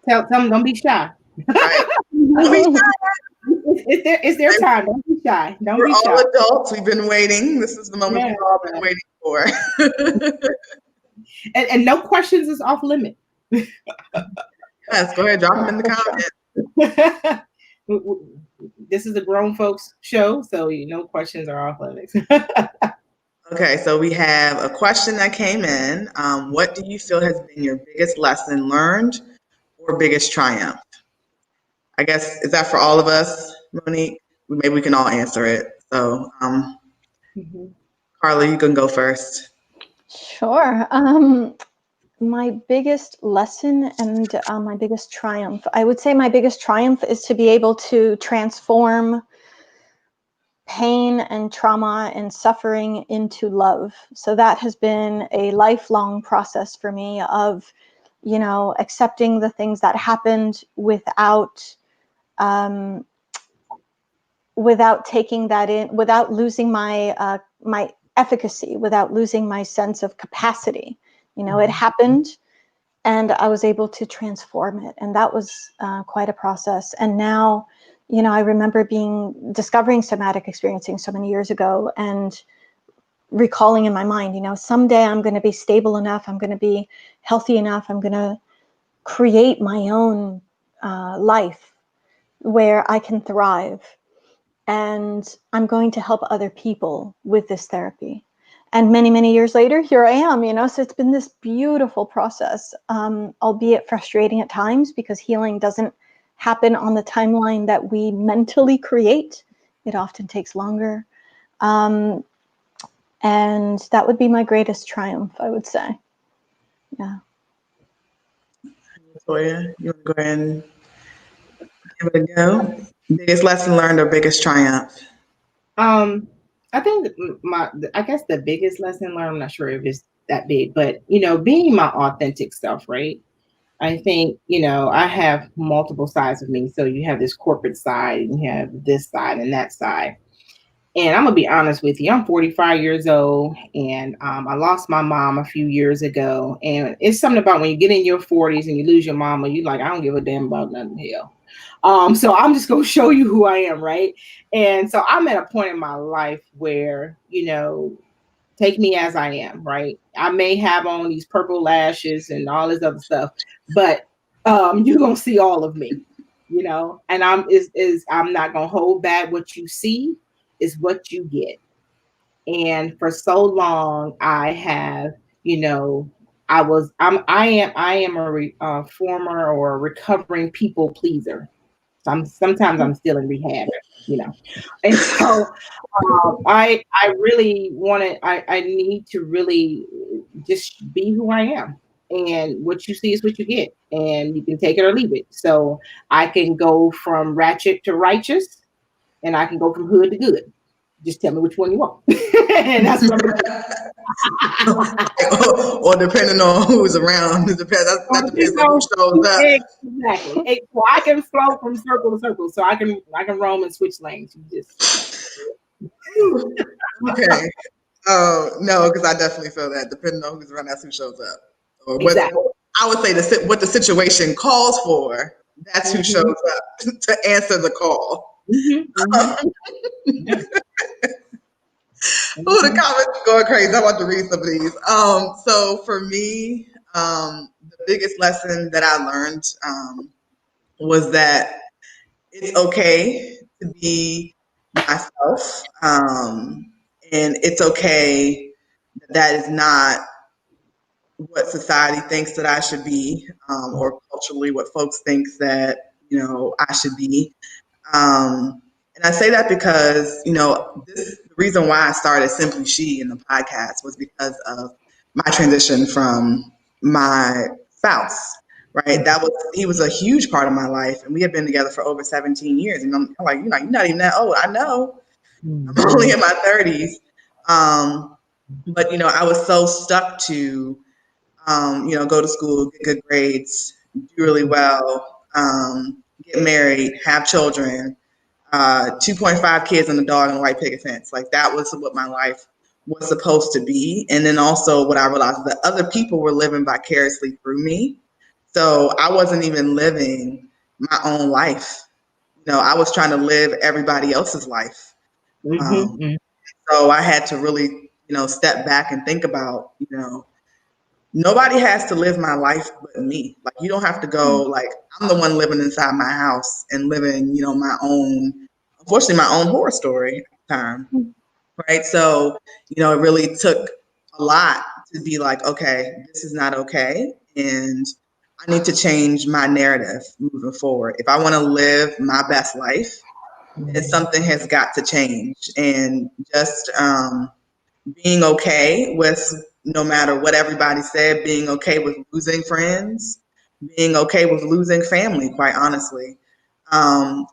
Tell them don't be shy. Right. Don't be shy. It's their time. Don't be shy. We're be shy. all adults. We've been waiting. This is the moment we've all been waiting for. and no questions is off limit. Yes, go ahead. Drop them in the comments. This is a grown folks show, so no questions are off limits. Okay, so we have a question that came in. What do you feel has been your biggest lesson learned or biggest triumph? I guess, is that for all of us, Monique? Maybe we can all answer it. So, Carla, you can go first. Sure. My biggest lesson and my biggest triumph, I would say my biggest triumph is to be able to transform pain and trauma and suffering into love. So that has been a lifelong process for me of, accepting the things that happened without taking that in, without losing my my efficacy, without losing my sense of capacity. It happened and I was able to transform it. And that was quite a process. And now, I remember discovering somatic experiencing so many years ago and recalling in my mind, someday I'm going to be stable enough. I'm going to be healthy enough. I'm going to create my own life where I can thrive. And I'm going to help other people with this therapy. And many, many years later, here I am, so it's been this beautiful process, albeit frustrating at times because healing doesn't happen on the timeline that we mentally create. It often takes longer. And that would be my greatest triumph, I would say. Yeah. Latoya, you want to go ahead and give it a go? Biggest lesson learned or biggest triumph? I think I guess the biggest lesson learned, I'm not sure if it's that big, but being my authentic self, right? I think, I have multiple sides of me. So you have this corporate side and you have this side and that side. And I'm gonna be honest with you, I'm 45 years old and I lost my mom a few years ago. And it's something about when you get in your 40s and you lose your mama, you like, I don't give a damn about nothing hell. So I'm just gonna show you who I am, right? And so I'm at a point in my life where, take me as I am, right? I may have on these purple lashes and all this other stuff, but you're gonna see all of me, and I'm not gonna hold back. What you see is what you get. And for so long I have, I am a former or recovering people pleaser. Sometimes I'm still in rehab, you know, and so I really wanted, I need to really just be who I am. And what you see is what you get, and you can take it or leave it. So I can go from ratchet to righteous, and I can go from hood to good. Just tell me which one you want, and that's what I'm going to Or depending on who's around, that depends on who shows up. Exactly. So I can flow from circle to circle. So I can roam and switch lanes. You just Okay. No, because I definitely feel that. Depending on who's around, that's who shows up. Or exactly. I would say what the situation calls for, that's who shows up to answer the call. Oh, the comments are going crazy. I'm about to read some of these. So for me, the biggest lesson that I learned was that it's okay to be myself, and it's okay that is not what society thinks that I should be, or culturally what folks think that I should be. And I say that because the reason why I started Simply She in the podcast was because of my transition from my spouse. Right, he was a huge part of my life, and we had been together for over 17 years. And I'm like, you're not even that old. I know, I'm only in my 30s, but I was so stuck to go to school, get good grades, do really well, get married, have children, 2.5 kids and a dog and a white picket fence. Like that was what my life was supposed to be. And then also what I realized is that other people were living vicariously through me. So I wasn't even living my own life. I was trying to live everybody else's life. So I had to really, step back and think about, nobody has to live my life but me. Like you don't have to go, like I'm the one living inside my house and living, unfortunately, my own horror story at the time. Right. So, it really took a lot to be like, okay, this is not okay. And I need to change my narrative moving forward. If I want to live my best life, then something has got to change. And just being okay with no matter what everybody said, being okay with losing friends, being okay with losing family, quite honestly. And,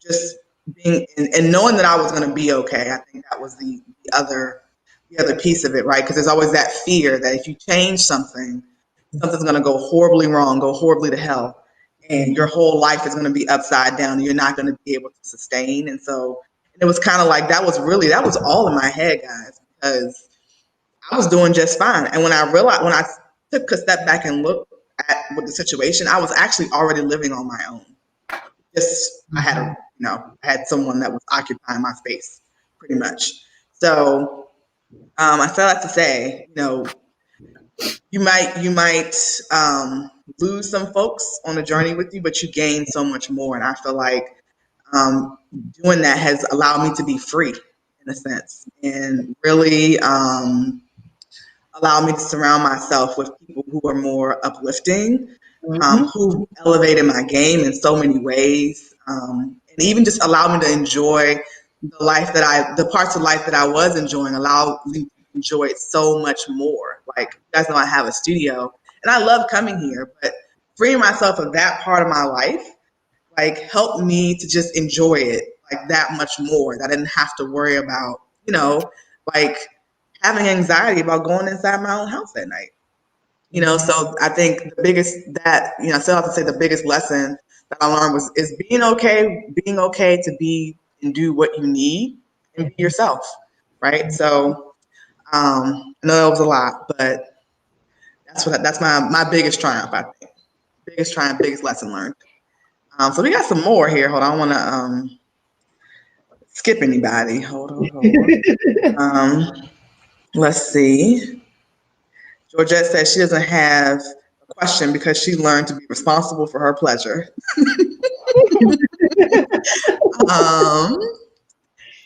just being and knowing that I was going to be okay. I think that was the other piece of it, right? Because there's always that fear that if you change something, something's going to go horribly wrong, go horribly to hell, and your whole life is going to be upside down and you're not going to be able to sustain. And so it was kind of like that was all in my head, guys, because I was doing just fine. And when I took a step back and looked at what the situation, I was actually already living on my own. Just I had someone that was occupying my space pretty much. So I still have to say, you might lose some folks on the journey with you, but you gain so much more. And I feel like doing that has allowed me to be free in a sense, and really allowed me to surround myself with people who are more uplifting, who elevated my game in so many ways, and even just allowed me to enjoy the parts of life that I was enjoying, allowed me to enjoy it so much more. Like, you guys know I have a studio, and I love coming here, but freeing myself of that part of my life, like, helped me to just enjoy it like that much more. That I didn't have to worry about, like having anxiety about going inside my own house at night. So I think the biggest I still have to say the biggest lesson that I learned is being okay to be and do what you need and be yourself. Right. So I know that was a lot, but that's my biggest triumph, I think. Biggest triumph, biggest lesson learned. So we got some more here. Hold on, I want to skip anybody. Hold on. Let's see. Georgette says she doesn't have a question because she learned to be responsible for her pleasure.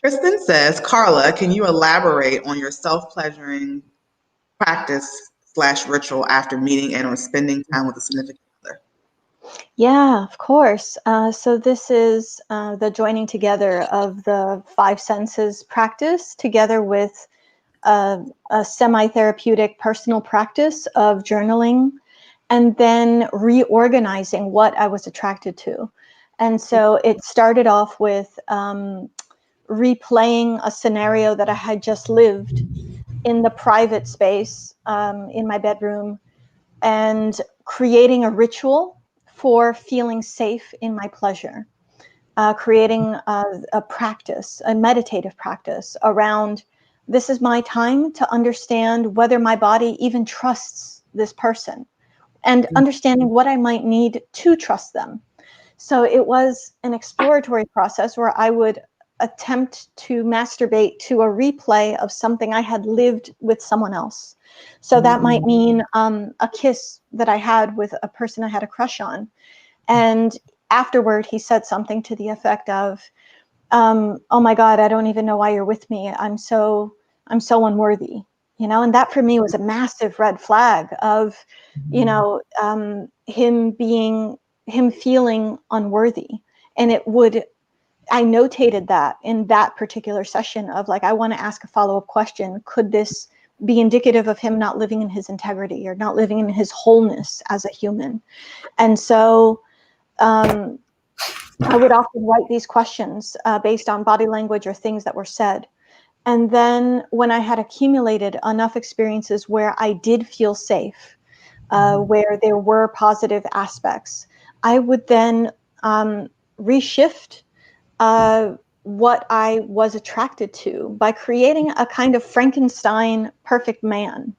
Kristen says, Carla, can you elaborate on your self-pleasuring practice/ritual after meeting and or spending time with a significant other? Yeah, of course. So this is the joining together of the five senses practice together with a semi-therapeutic personal practice of journaling, and then reorganizing what I was attracted to. And so it started off with replaying a scenario that I had just lived in the private space in my bedroom, and creating a ritual for feeling safe in my pleasure, creating a practice, a meditative practice around this is my time to understand whether my body even trusts this person, and understanding what I might need to trust them. So it was an exploratory process where I would attempt to masturbate to a replay of something I had lived with someone else. So that might mean a kiss that I had with a person I had a crush on. And afterward, he said something to the effect of, oh my God, I don't even know why you're with me. I'm so unworthy, you know? And that for me was a massive red flag of, you know, him feeling unworthy. And I notated that in that particular session of like, I want to ask a follow-up question. Could this be indicative of him not living in his integrity or not living in his wholeness as a human? And so I would often write these questions based on body language or things that were said. And then when I had accumulated enough experiences where I did feel safe, where there were positive aspects, I would then reshift what I was attracted to by creating a kind of Frankenstein perfect man.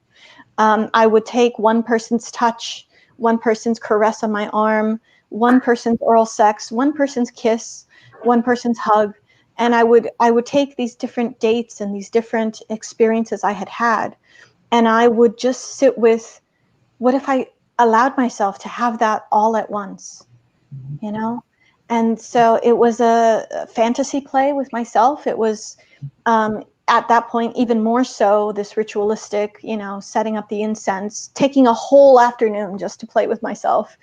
I would take one person's touch, one person's caress on my arm, one person's oral sex, one person's kiss, one person's hug, and I would take these different dates and these different experiences I had had, and I would just sit with, what if I allowed myself to have that all at once, you know? And so it was a fantasy play with myself. It was at that point, even more so, this ritualistic, you know, setting up the incense, taking a whole afternoon just to play with myself,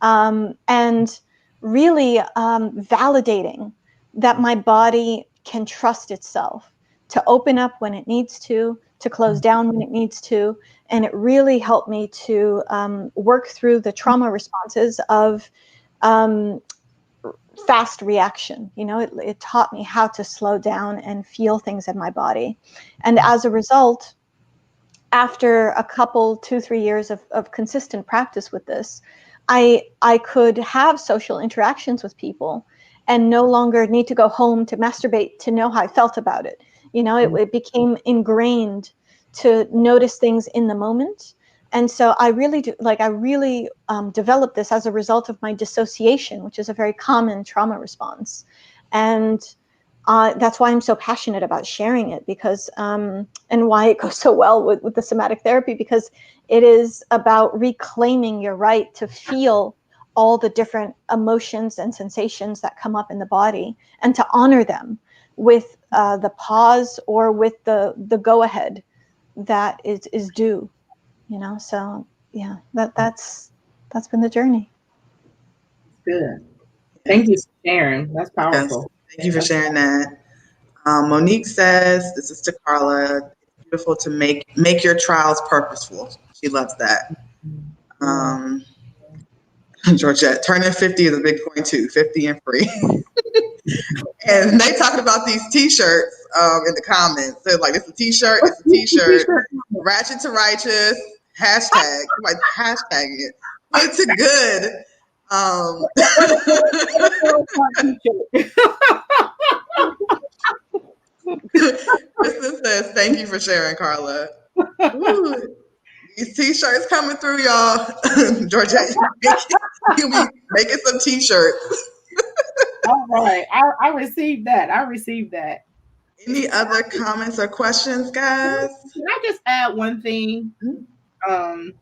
and really validating that my body can trust itself to open up when it needs to close down when it needs to. And it really helped me to work through the trauma responses of fast reaction. You know, it taught me how to slow down and feel things in my body. And as a result, after a couple, 2-3 years of consistent practice with this, I could have social interactions with people and no longer need to go home to masturbate to know how I felt about it. You know, it became ingrained to notice things in the moment. And so I really developed this as a result of my dissociation, which is a very common trauma response. And that's why I'm so passionate about sharing it, because and why it goes so well with the somatic therapy, because it is about reclaiming your right to feel all the different emotions and sensations that come up in the body, and to honor them with the pause or with the go ahead that is due. You know, so yeah, that's been the journey. Good. Thank you for sharing. That's Yes, powerful. thank you for sharing that. Monique says, this is to Carla, it's beautiful to make your trials purposeful. She loves that. Georgette, turning 50 is a big point too, 50 and free. And they talking about these t-shirts in the comments. They're like, it's a t-shirt, it's a t-shirt. Ratchet to righteous, hashtag, like hashtagging it. Good to good. Kristen says, thank you for sharing, Carla. Ooh, these t-shirts coming through, y'all. Georgette, you'll be making some t-shirts. All right. I received that. I received that. Any other comments or questions, guys? Can I just add one thing? And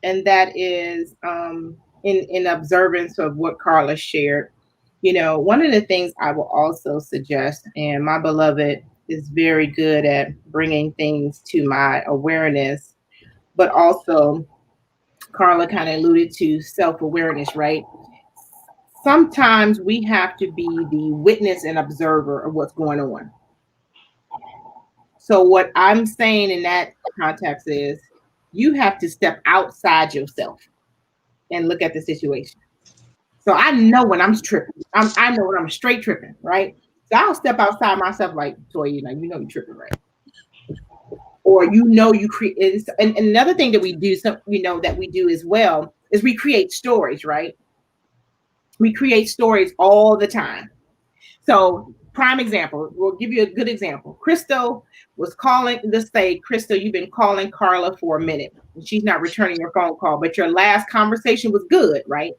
that is in observance of what Carla shared. You know, one of the things I will also suggest, and my beloved is very good at bringing things to my awareness, but also Carla kind of alluded to self-awareness, right? Sometimes we have to be the witness and observer of what's going on. So what I'm saying in that context is you have to step outside yourself and look at the situation. So I know when I'm tripping. I know when I'm straight tripping, right? So I'll step outside myself like, Toy, you know you're tripping, right? Or you create. And another thing that we do, that we do as well is we create stories, right? We create stories all the time. So prime example, we'll give you a good example. Krystal was calling, let's say, Krystal, you've been calling Carla for a minute. And she's not returning your phone call, but your last conversation was good, right?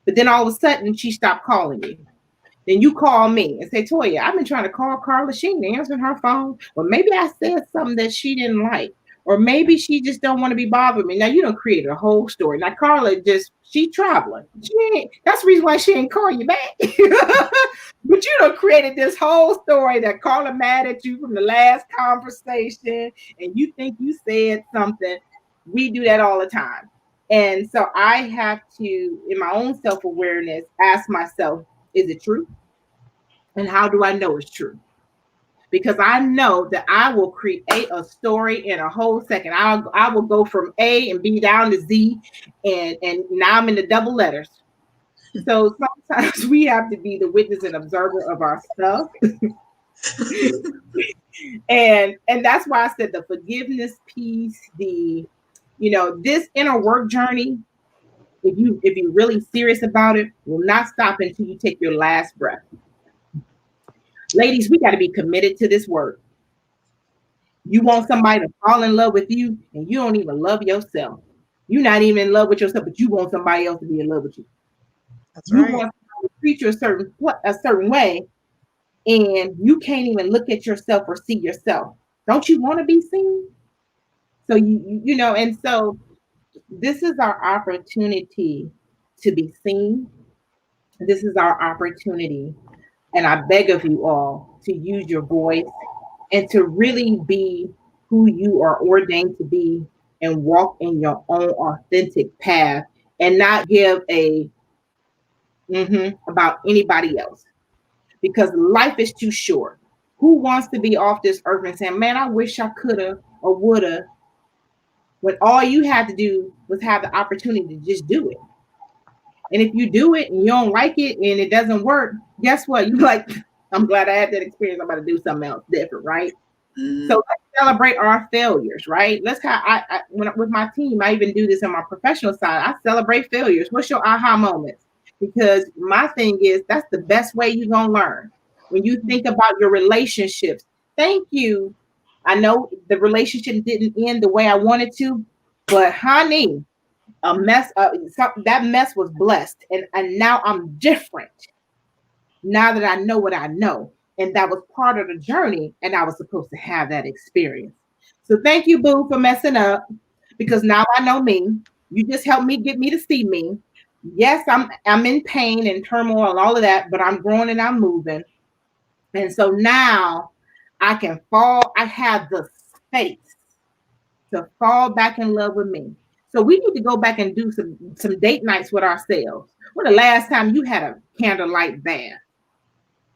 But then all of a sudden she stopped calling you. Then you call me and say, Toya, I've been trying to call Carla. She ain't answering her phone. Or maybe I said something that she didn't like. Or maybe she just don't want to be bothered with me. Now you don't create a whole story. Now Carla she traveling. That's the reason why she ain't call you back. But you done created this whole story that Carla mad at you from the last conversation, and you think you said something. We do that all the time. And so I have to, in my own self-awareness, ask myself, is it true? And how do I know it's true? Because I know that I will create a story in a whole second. I will go from A and B down to Z, and now I'm in the double letters. So sometimes we have to be the witness and observer of our stuff. and that's why I said the forgiveness piece, this inner work journey, if you're really serious about it, will not stop until you take your last breath. Ladies, we got to be committed to this work. You want somebody to fall in love with you, and you don't even love yourself. You're not even in love with yourself, but you want somebody else to be in love with you. That's right. You want somebody to treat you a certain way, and you can't even look at yourself or see yourself. Don't you want to be seen? So and so this is our opportunity to be seen. This is our opportunity. And I beg of you all to use your voice and to really be who you are ordained to be and walk in your own authentic path and not give a about anybody else, because life is too short. Who wants to be off this earth and saying, man, I wish I coulda or woulda, when all you had to do was have the opportunity to just do it. And if you do it and you don't like it and it doesn't work, guess what? You like, I'm glad I had that experience. I'm about to do something else different, right? Mm-hmm. So let's celebrate our failures, right? Let's have, with my team, I even do this on my professional side. I celebrate failures. What's your aha moments? Because my thing is, that's the best way you're going to learn. When you think about your relationships, thank you. I know the relationship didn't end the way I wanted to, but honey, a mess, that mess was blessed. And now I'm different. Now that I know what I know. And that was part of the journey. And I was supposed to have that experience. So thank you, boo, for messing up. Because now I know me. You just helped me get me to see me. Yes, I'm in pain and turmoil and all of that, but I'm growing and I'm moving. And so now I can fall. I have the space to fall back in love with me. So we need to go back and do some date nights with ourselves. When the last time you had a candlelight bath?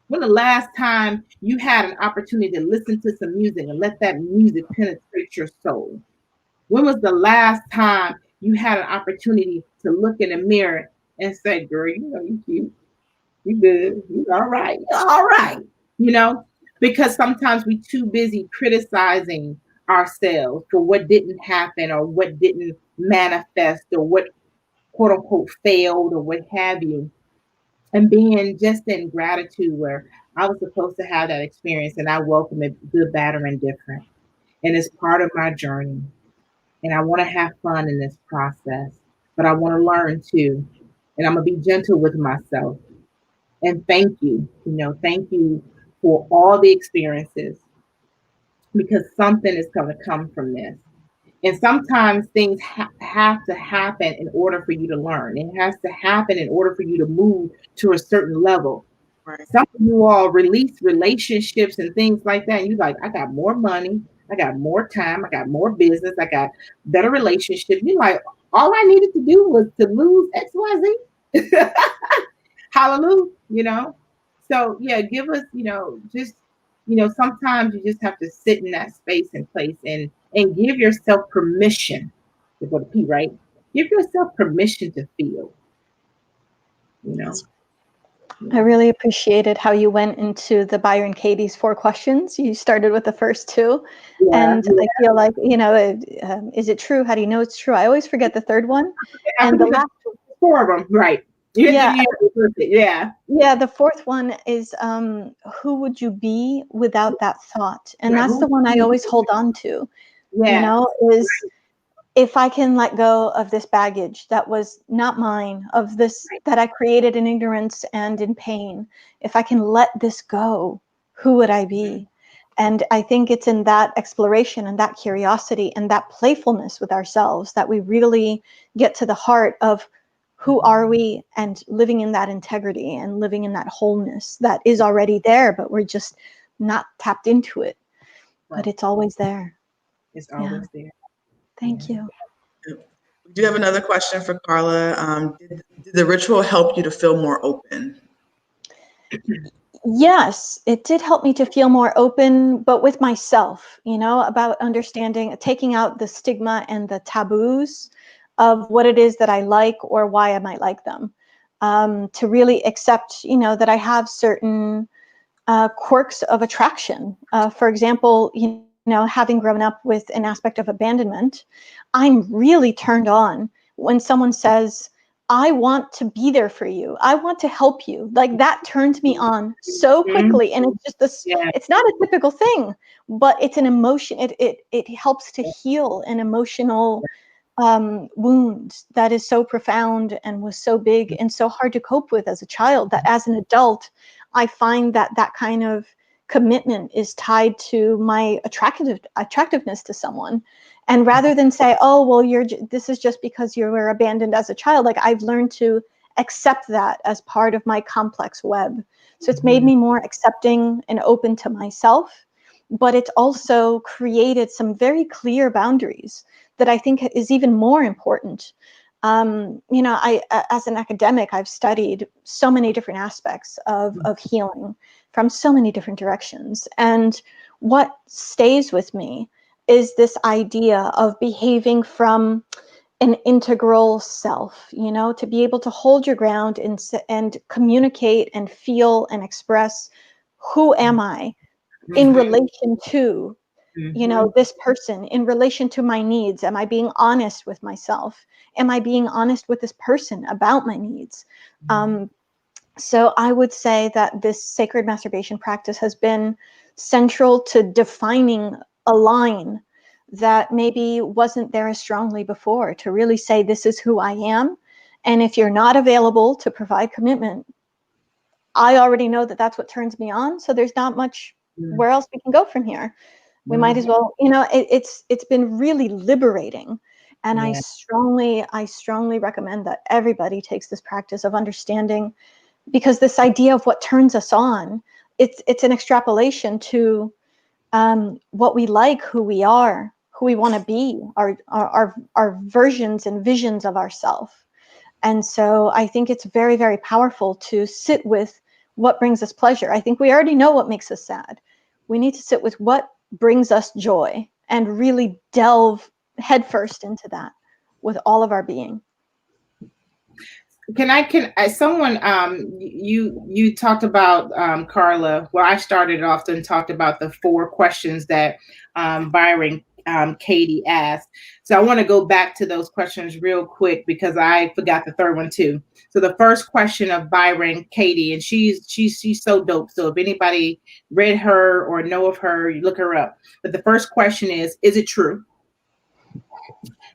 When the last time you had an opportunity to listen to some music and let that music penetrate your soul? When was the last time you had an opportunity to look in the mirror and say, girl, you cute, you good, you all right, because sometimes we're too busy criticizing ourselves for what didn't happen or what didn't manifest or what quote unquote failed or what have you, and being just in gratitude where I was supposed to have that experience and I welcome it, good, bad, or indifferent. And it's part of my journey. And I want to have fun in this process, but I want to learn too. And I'm going to be gentle with myself. And thank you, thank you for all the experiences, because something is going to come from this. And sometimes things have to happen in order for you to learn. It has to happen in order for you to move to a certain level. Right. Some of you all release relationships and things like that. And you're like, I got more money. I got more time. I got more business. I got better relationship. You're like, all I needed to do was to lose XYZ. Hallelujah. So yeah, give us, just, sometimes you just have to sit in that space and place and give yourself permission to go to P, right? Give yourself permission to feel, you know. I really appreciated how you went into the Byron Katie's 4 questions. You started with the first 2. Yeah, And I feel like, is it true? How do you know it's true? I always forget the third one. And the last 4 of them, right? Yeah. Yeah. Yeah, the 4th one is who would you be without that thought? And that's the one I always hold on to. Yeah. Is if I can let go of this baggage that was not mine, of this that I created in ignorance and in pain, if I can let this go, who would I be? And I think it's in that exploration and that curiosity and that playfulness with ourselves that we really get to the heart of who are we, and living in that integrity and living in that wholeness that is already there, but we're just not tapped into it. But it's always there. It's always there. Thank you. We do have another question for Carla. Did the ritual help you to feel more open? Yes, it did help me to feel more open, but with myself, about understanding, taking out the stigma and the taboos of what it is that I like or why I might like them. To really accept, that I have certain quirks of attraction. For example, having grown up with an aspect of abandonment, I'm really turned on when someone says, I want to be there for you. I want to help you. Like that turns me on so quickly. And it's just this, it's not a typical thing, but it's an emotion. It helps to heal an emotional wound that is so profound and was so big and so hard to cope with as a child, that as an adult, I find that that kind of commitment is tied to my attractiveness to someone. And rather than say, oh, well, this is just because you were abandoned as a child, like I've learned to accept that as part of my complex web. So it's made me more accepting and open to myself, but it's also created some very clear boundaries that I think is even more important. As an academic, I've studied so many different aspects of healing from so many different directions. And what stays with me is this idea of behaving from an integral self, to be able to hold your ground and communicate and feel and express who am I in relation to this person, in relation to my needs. Am I being honest with myself? Am I being honest with this person about my needs? So I would say that this sacred masturbation practice has been central to defining a line that maybe wasn't there as strongly before, to really say, this is who I am. And if you're not available to provide commitment, I already know that that's what turns me on. So there's not much where else we can go from here. We might as well, it's been really liberating. And I strongly recommend that everybody takes this practice of understanding, because this idea of what turns us on, it's an extrapolation to what we like, who we are, who we want to be, our versions and visions of ourselves. And so I think it's very, very powerful to sit with what brings us pleasure. I think we already know what makes us sad. We need to sit with what brings us joy and really delve headfirst into that with all of our being. Someone, you talked about, Carla, well, I started off and talked about the 4 questions that Byron Katie asked. So I want to go back to those questions real quick because I forgot the third one too. So the first question of Byron Katie, and she's so dope. So if anybody read her or know of her, you look her up. But the first question is it true?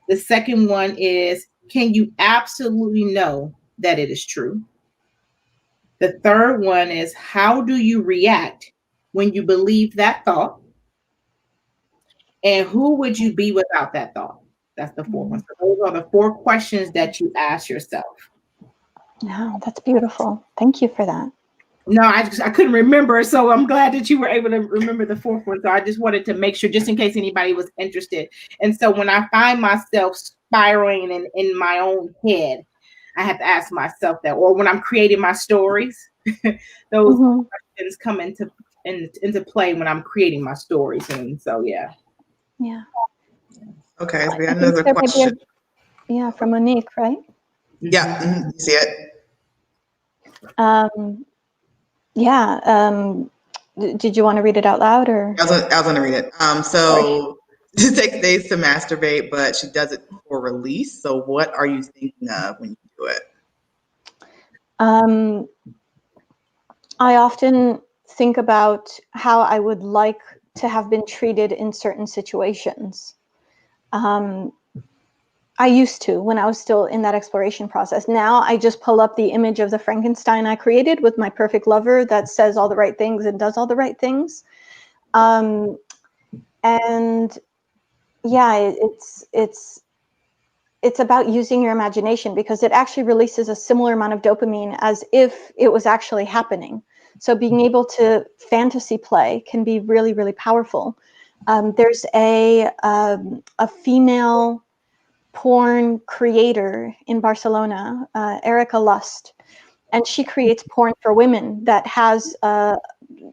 The second one is, can you absolutely know that it is true? The third one is, how do you react when you believe that thought? And who would you be without that thought? That's the 4th one. So those are the 4 questions that you ask yourself. Yeah, that's beautiful. Thank you for that. No, I couldn't remember. So I'm glad that you were able to remember the fourth one. So I just wanted to make sure, just in case anybody was interested. And so when I find myself spiraling in my own head, I have to ask myself that. Or when I'm creating my stories, those questions come into play when I'm creating my stories. And so, yeah. Yeah. Okay, so we got another question. From Monique, right? Yeah, you see it. Did you want to read it out loud, or? I was going to read it. So she takes days to masturbate, but she does it for release. So what are you thinking of when you do it? I often think about how I would like to have been treated in certain situations. I used to, when I was still in that exploration process. Now I just pull up the image of the Frankenstein I created with my perfect lover that says all the right things and does all the right things. And yeah, it's about using your imagination, because it actually releases a similar amount of dopamine as if it was actually happening. So being able to fantasy play can be really, really powerful. There's a female porn creator in Barcelona, Erica Lust, and she creates porn for women that has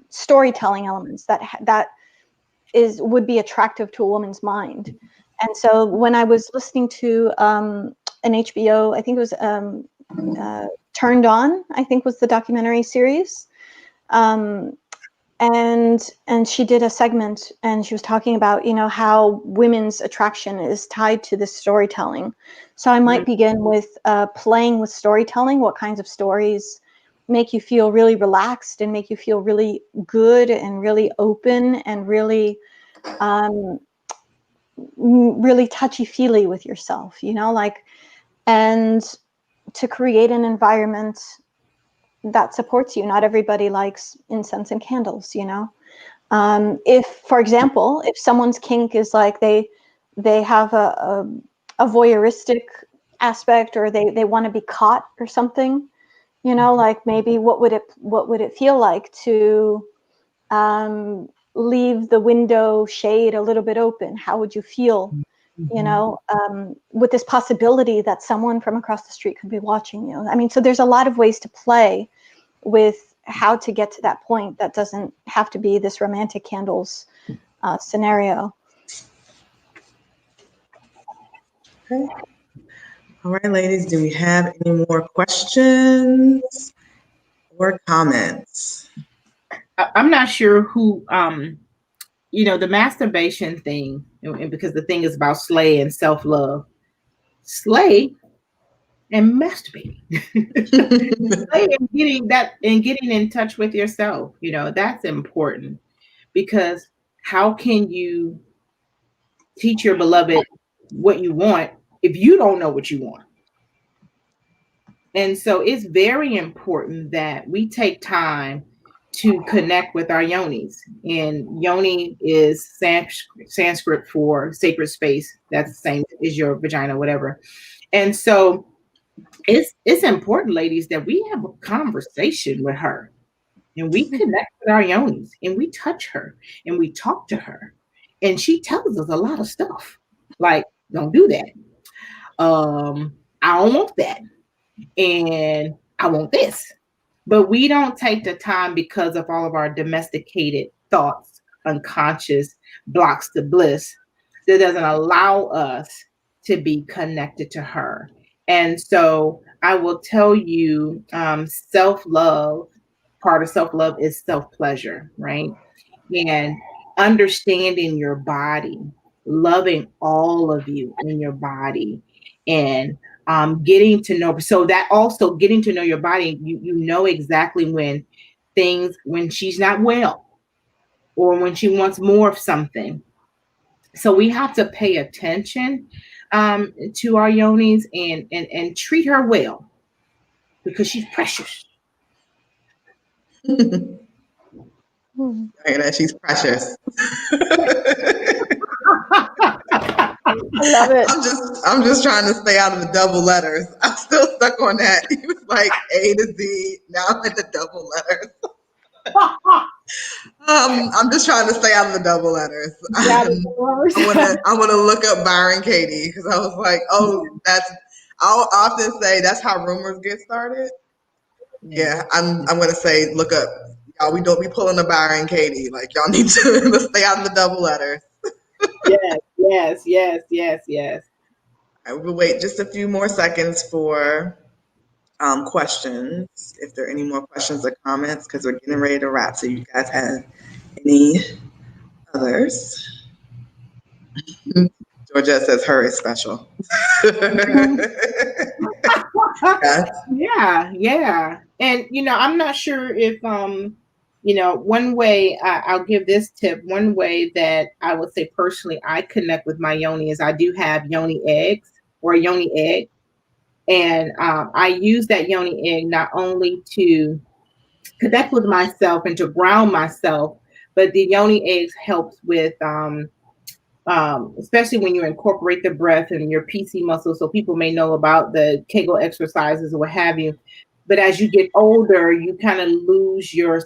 storytelling elements that would be attractive to a woman's mind. And so when I was listening to an HBO, I think it was Turned On, I think was the documentary series. And she did a segment, and she was talking about, how women's attraction is tied to this storytelling. So I might begin with playing with storytelling. What kinds of stories make you feel really relaxed and make you feel really good and really open and really really touchy-feely with yourself, and to create an environment that supports you. Not everybody likes incense and candles, If, for example, if someone's kink is like they have a voyeuristic aspect, or they want to be caught or something, like maybe what would it feel like to leave the window shade a little bit open? How would you feel, with this possibility that someone from across the street could be watching you? I mean, so there's a lot of ways to play with how to get to that point that doesn't have to be this romantic candles scenario. Okay. All right, ladies, do we have any more questions or comments? I'm not sure who, the masturbation thing, and because the thing is about slay and self-love. Slay and masturbating. Slay and getting in touch with yourself. That's important, because how can you teach your beloved what you want if you don't know what you want? And so it's very important that we take time to connect with our yonis. And yoni is Sanskrit for sacred space. That's the same as your vagina, whatever. And so it's important, ladies, that we have a conversation with her, and we connect with our yonis, and we touch her, and we talk to her. And she tells us a lot of stuff, like, don't do that. I don't want that. And I want this. But we don't take the time, because of all of our domesticated thoughts, unconscious blocks to bliss, that doesn't allow us to be connected to her. And so I will tell you, self-love, part of self-love is self-pleasure, right? And understanding your body, loving all of you in your body, and getting to know. So that also getting to know your body, you know exactly when she's not well, or when she wants more of something. So we have to pay attention to our yonis, and treat her well, because she's precious. She's precious. I love it. I'm just trying to stay out of the double letters. I'm still stuck on that. He was like A to Z. Now I'm at the double letters. I'm just trying to stay out of the double letters. I want to look up Byron Katie because I was like, oh, I'll often say that's how rumors get started. Yeah, I'm going to say look up. Y'all, we don't be pulling a Byron Katie. Like, y'all need to stay out of the double letters. Yes. I will wait just a few more seconds for questions, if there are any more questions or comments, because we're getting ready to wrap. So you guys have any others? Georgia says her is special. Yeah. And I'm not sure if one way I'll give this tip. One way that I would say personally I connect with my yoni is I do have yoni eggs or a yoni egg. And I use that yoni egg not only to connect with myself and to ground myself, but the yoni eggs helps with especially when you incorporate the breath and your PC muscles. So people may know about the Kegel exercises or what have you. But as you get older, you kind of lose your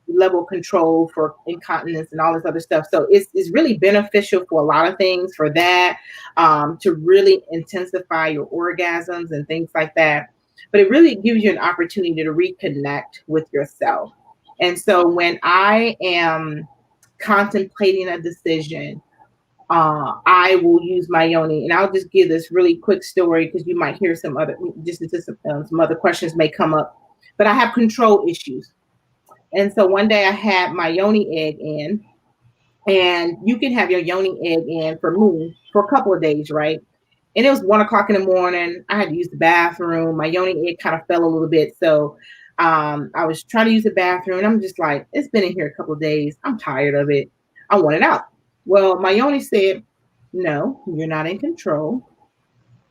level of control for incontinence and all this other stuff. So it's really beneficial for a lot of things for that, to really intensify your orgasms and things like that. But it really gives you an opportunity to reconnect with yourself. And so when I am contemplating a decision, I will use my yoni. And I'll just give this really quick story because you might hear some other, just some other questions may come up. But I have control issues. And so one day I had my yoni egg in, and you can have your yoni egg in for me for a couple of days, right? And it was 1:00 in the morning. I had to use the bathroom. My yoni egg kind of fell a little bit. So I was trying to use the bathroom, and I'm just like, it's been in here a couple of days. I'm tired of it. I want it out. Well, my yoni said, no, you're not in control.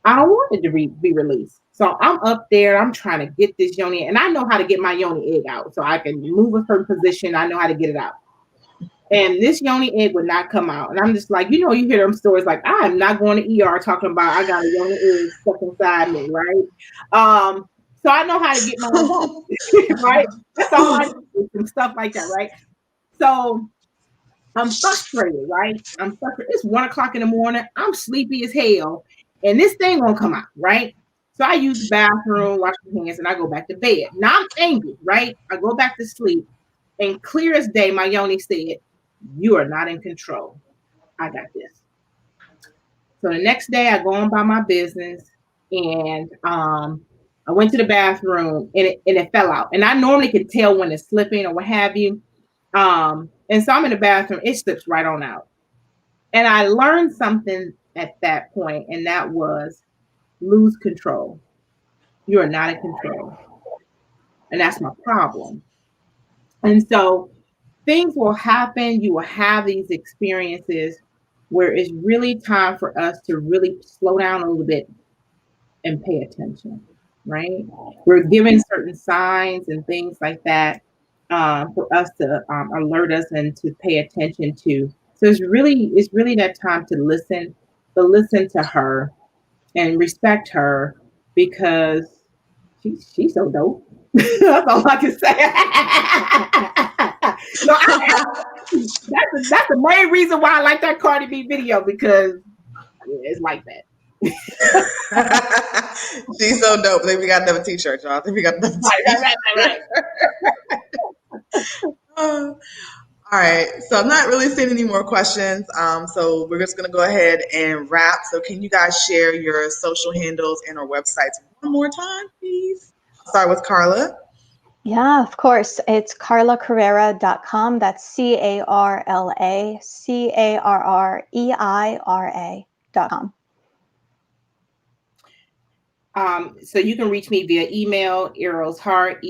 I don't want it to be released. So I'm up there. I'm trying to get this yoni, and I know how to get my yoni egg out. So I can move a certain position. I know how to get it out. And this yoni egg would not come out. And I'm just like, you hear them stories like, I am not going to ER talking about I got a yoni egg stuck inside me, right? So I know how to get mine out, right? That's all I do, and stuff like that, right? So I'm frustrated, right? I'm frustrated. It's 1:00 in the morning. I'm sleepy as hell. And this thing won't come out, right? So I use the bathroom, wash my hands, and I go back to bed. Now I'm angry, right? I go back to sleep. And clear as day, my yoni said, you are not in control. I got this. So the next day I go on by my business, and I went to the bathroom, and it fell out. And I normally can tell when it's slipping or what have you. And so I'm in the bathroom, it slips right on out. And I learned something at that point, and that was lose control. You are not in control. And that's my problem. And so things will happen. You will have these experiences where it's really time for us to really slow down a little bit and pay attention, right? We're given certain signs and things like that for us to alert us and to pay attention to. So it's really that time to listen, but listen to her and respect her because she's so dope. That's all I can say. No, that's the main reason why I like that Cardi B video, because it's like that. She's so dope. I think we got another t-shirt, y'all. I think we got another Right. All right. So I'm not really seeing any more questions. So we're just going to go ahead and wrap. So can you guys share your social handles and our websites one more time, please? I'll start with Carla. Yeah, of course. It's carlacarriera.com. That's CarlaCarreira.com. So you can reach me via email, erosheart,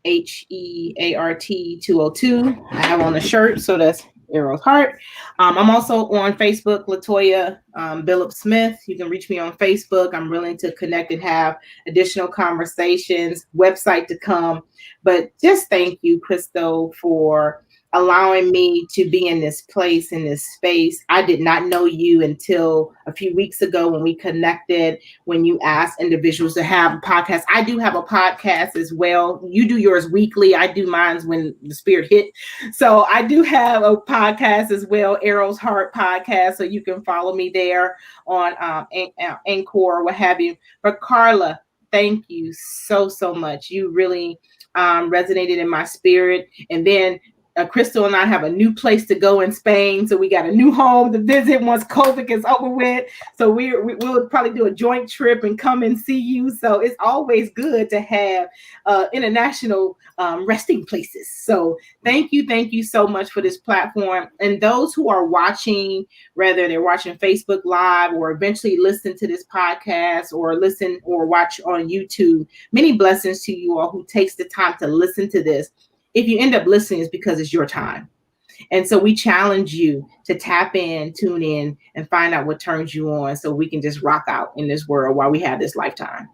EROSHEART 202. I have on the shirt, so that's Eros Heart. I'm also on Facebook, Latoya Billup Smith. You can reach me on Facebook. I'm willing to connect and have additional conversations. Website to come. But just thank you, Krystal, for allowing me to be in this place, in this space. I did not know you until a few weeks ago when we connected, when you asked individuals to have a podcast. I do have a podcast as well. You do yours weekly. I do mine when the spirit hit. So I do have a podcast as well, Arrow's Heart Podcast. So you can follow me there on Anchor, what have you. But Carla, thank you so much. You really resonated in my spirit. And then Krystal and I have a new place to go in Spain. So we got a new home to visit once COVID is over with. So we'll probably do a joint trip and come and see you. So it's always good to have international resting places. So thank you so much for this platform. And those who are watching, whether they're watching Facebook Live or eventually listen to this podcast or listen or watch on YouTube, many blessings to you all who takes the time to listen to this. If you end up listening, it's because it's your time. And so we challenge you to tap in, tune in, and find out what turns you on so we can just rock out in this world while we have this lifetime.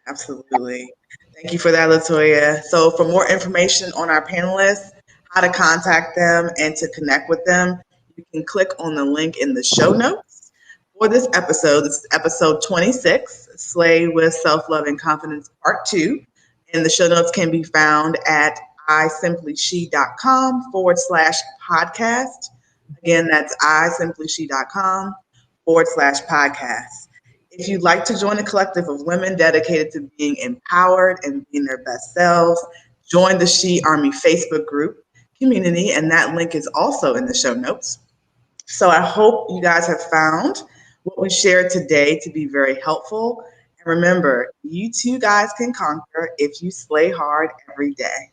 Absolutely. Thank you for that, Latoya. So for more information on our panelists, how to contact them, and to connect with them, you can click on the link in the show notes for this episode. This is episode 26, Slay with Self-Love and Confidence, Part 2. And the show notes can be found at isimplyShe.com/podcast. Again, that's isimplyShe.com/podcast. If you'd like to join a collective of women dedicated to being empowered and being their best selves, join the She Army Facebook group community, and that link is also in the show notes. So I hope you guys have found what we shared today to be very helpful. And remember, you two guys can conquer if you slay hard every day.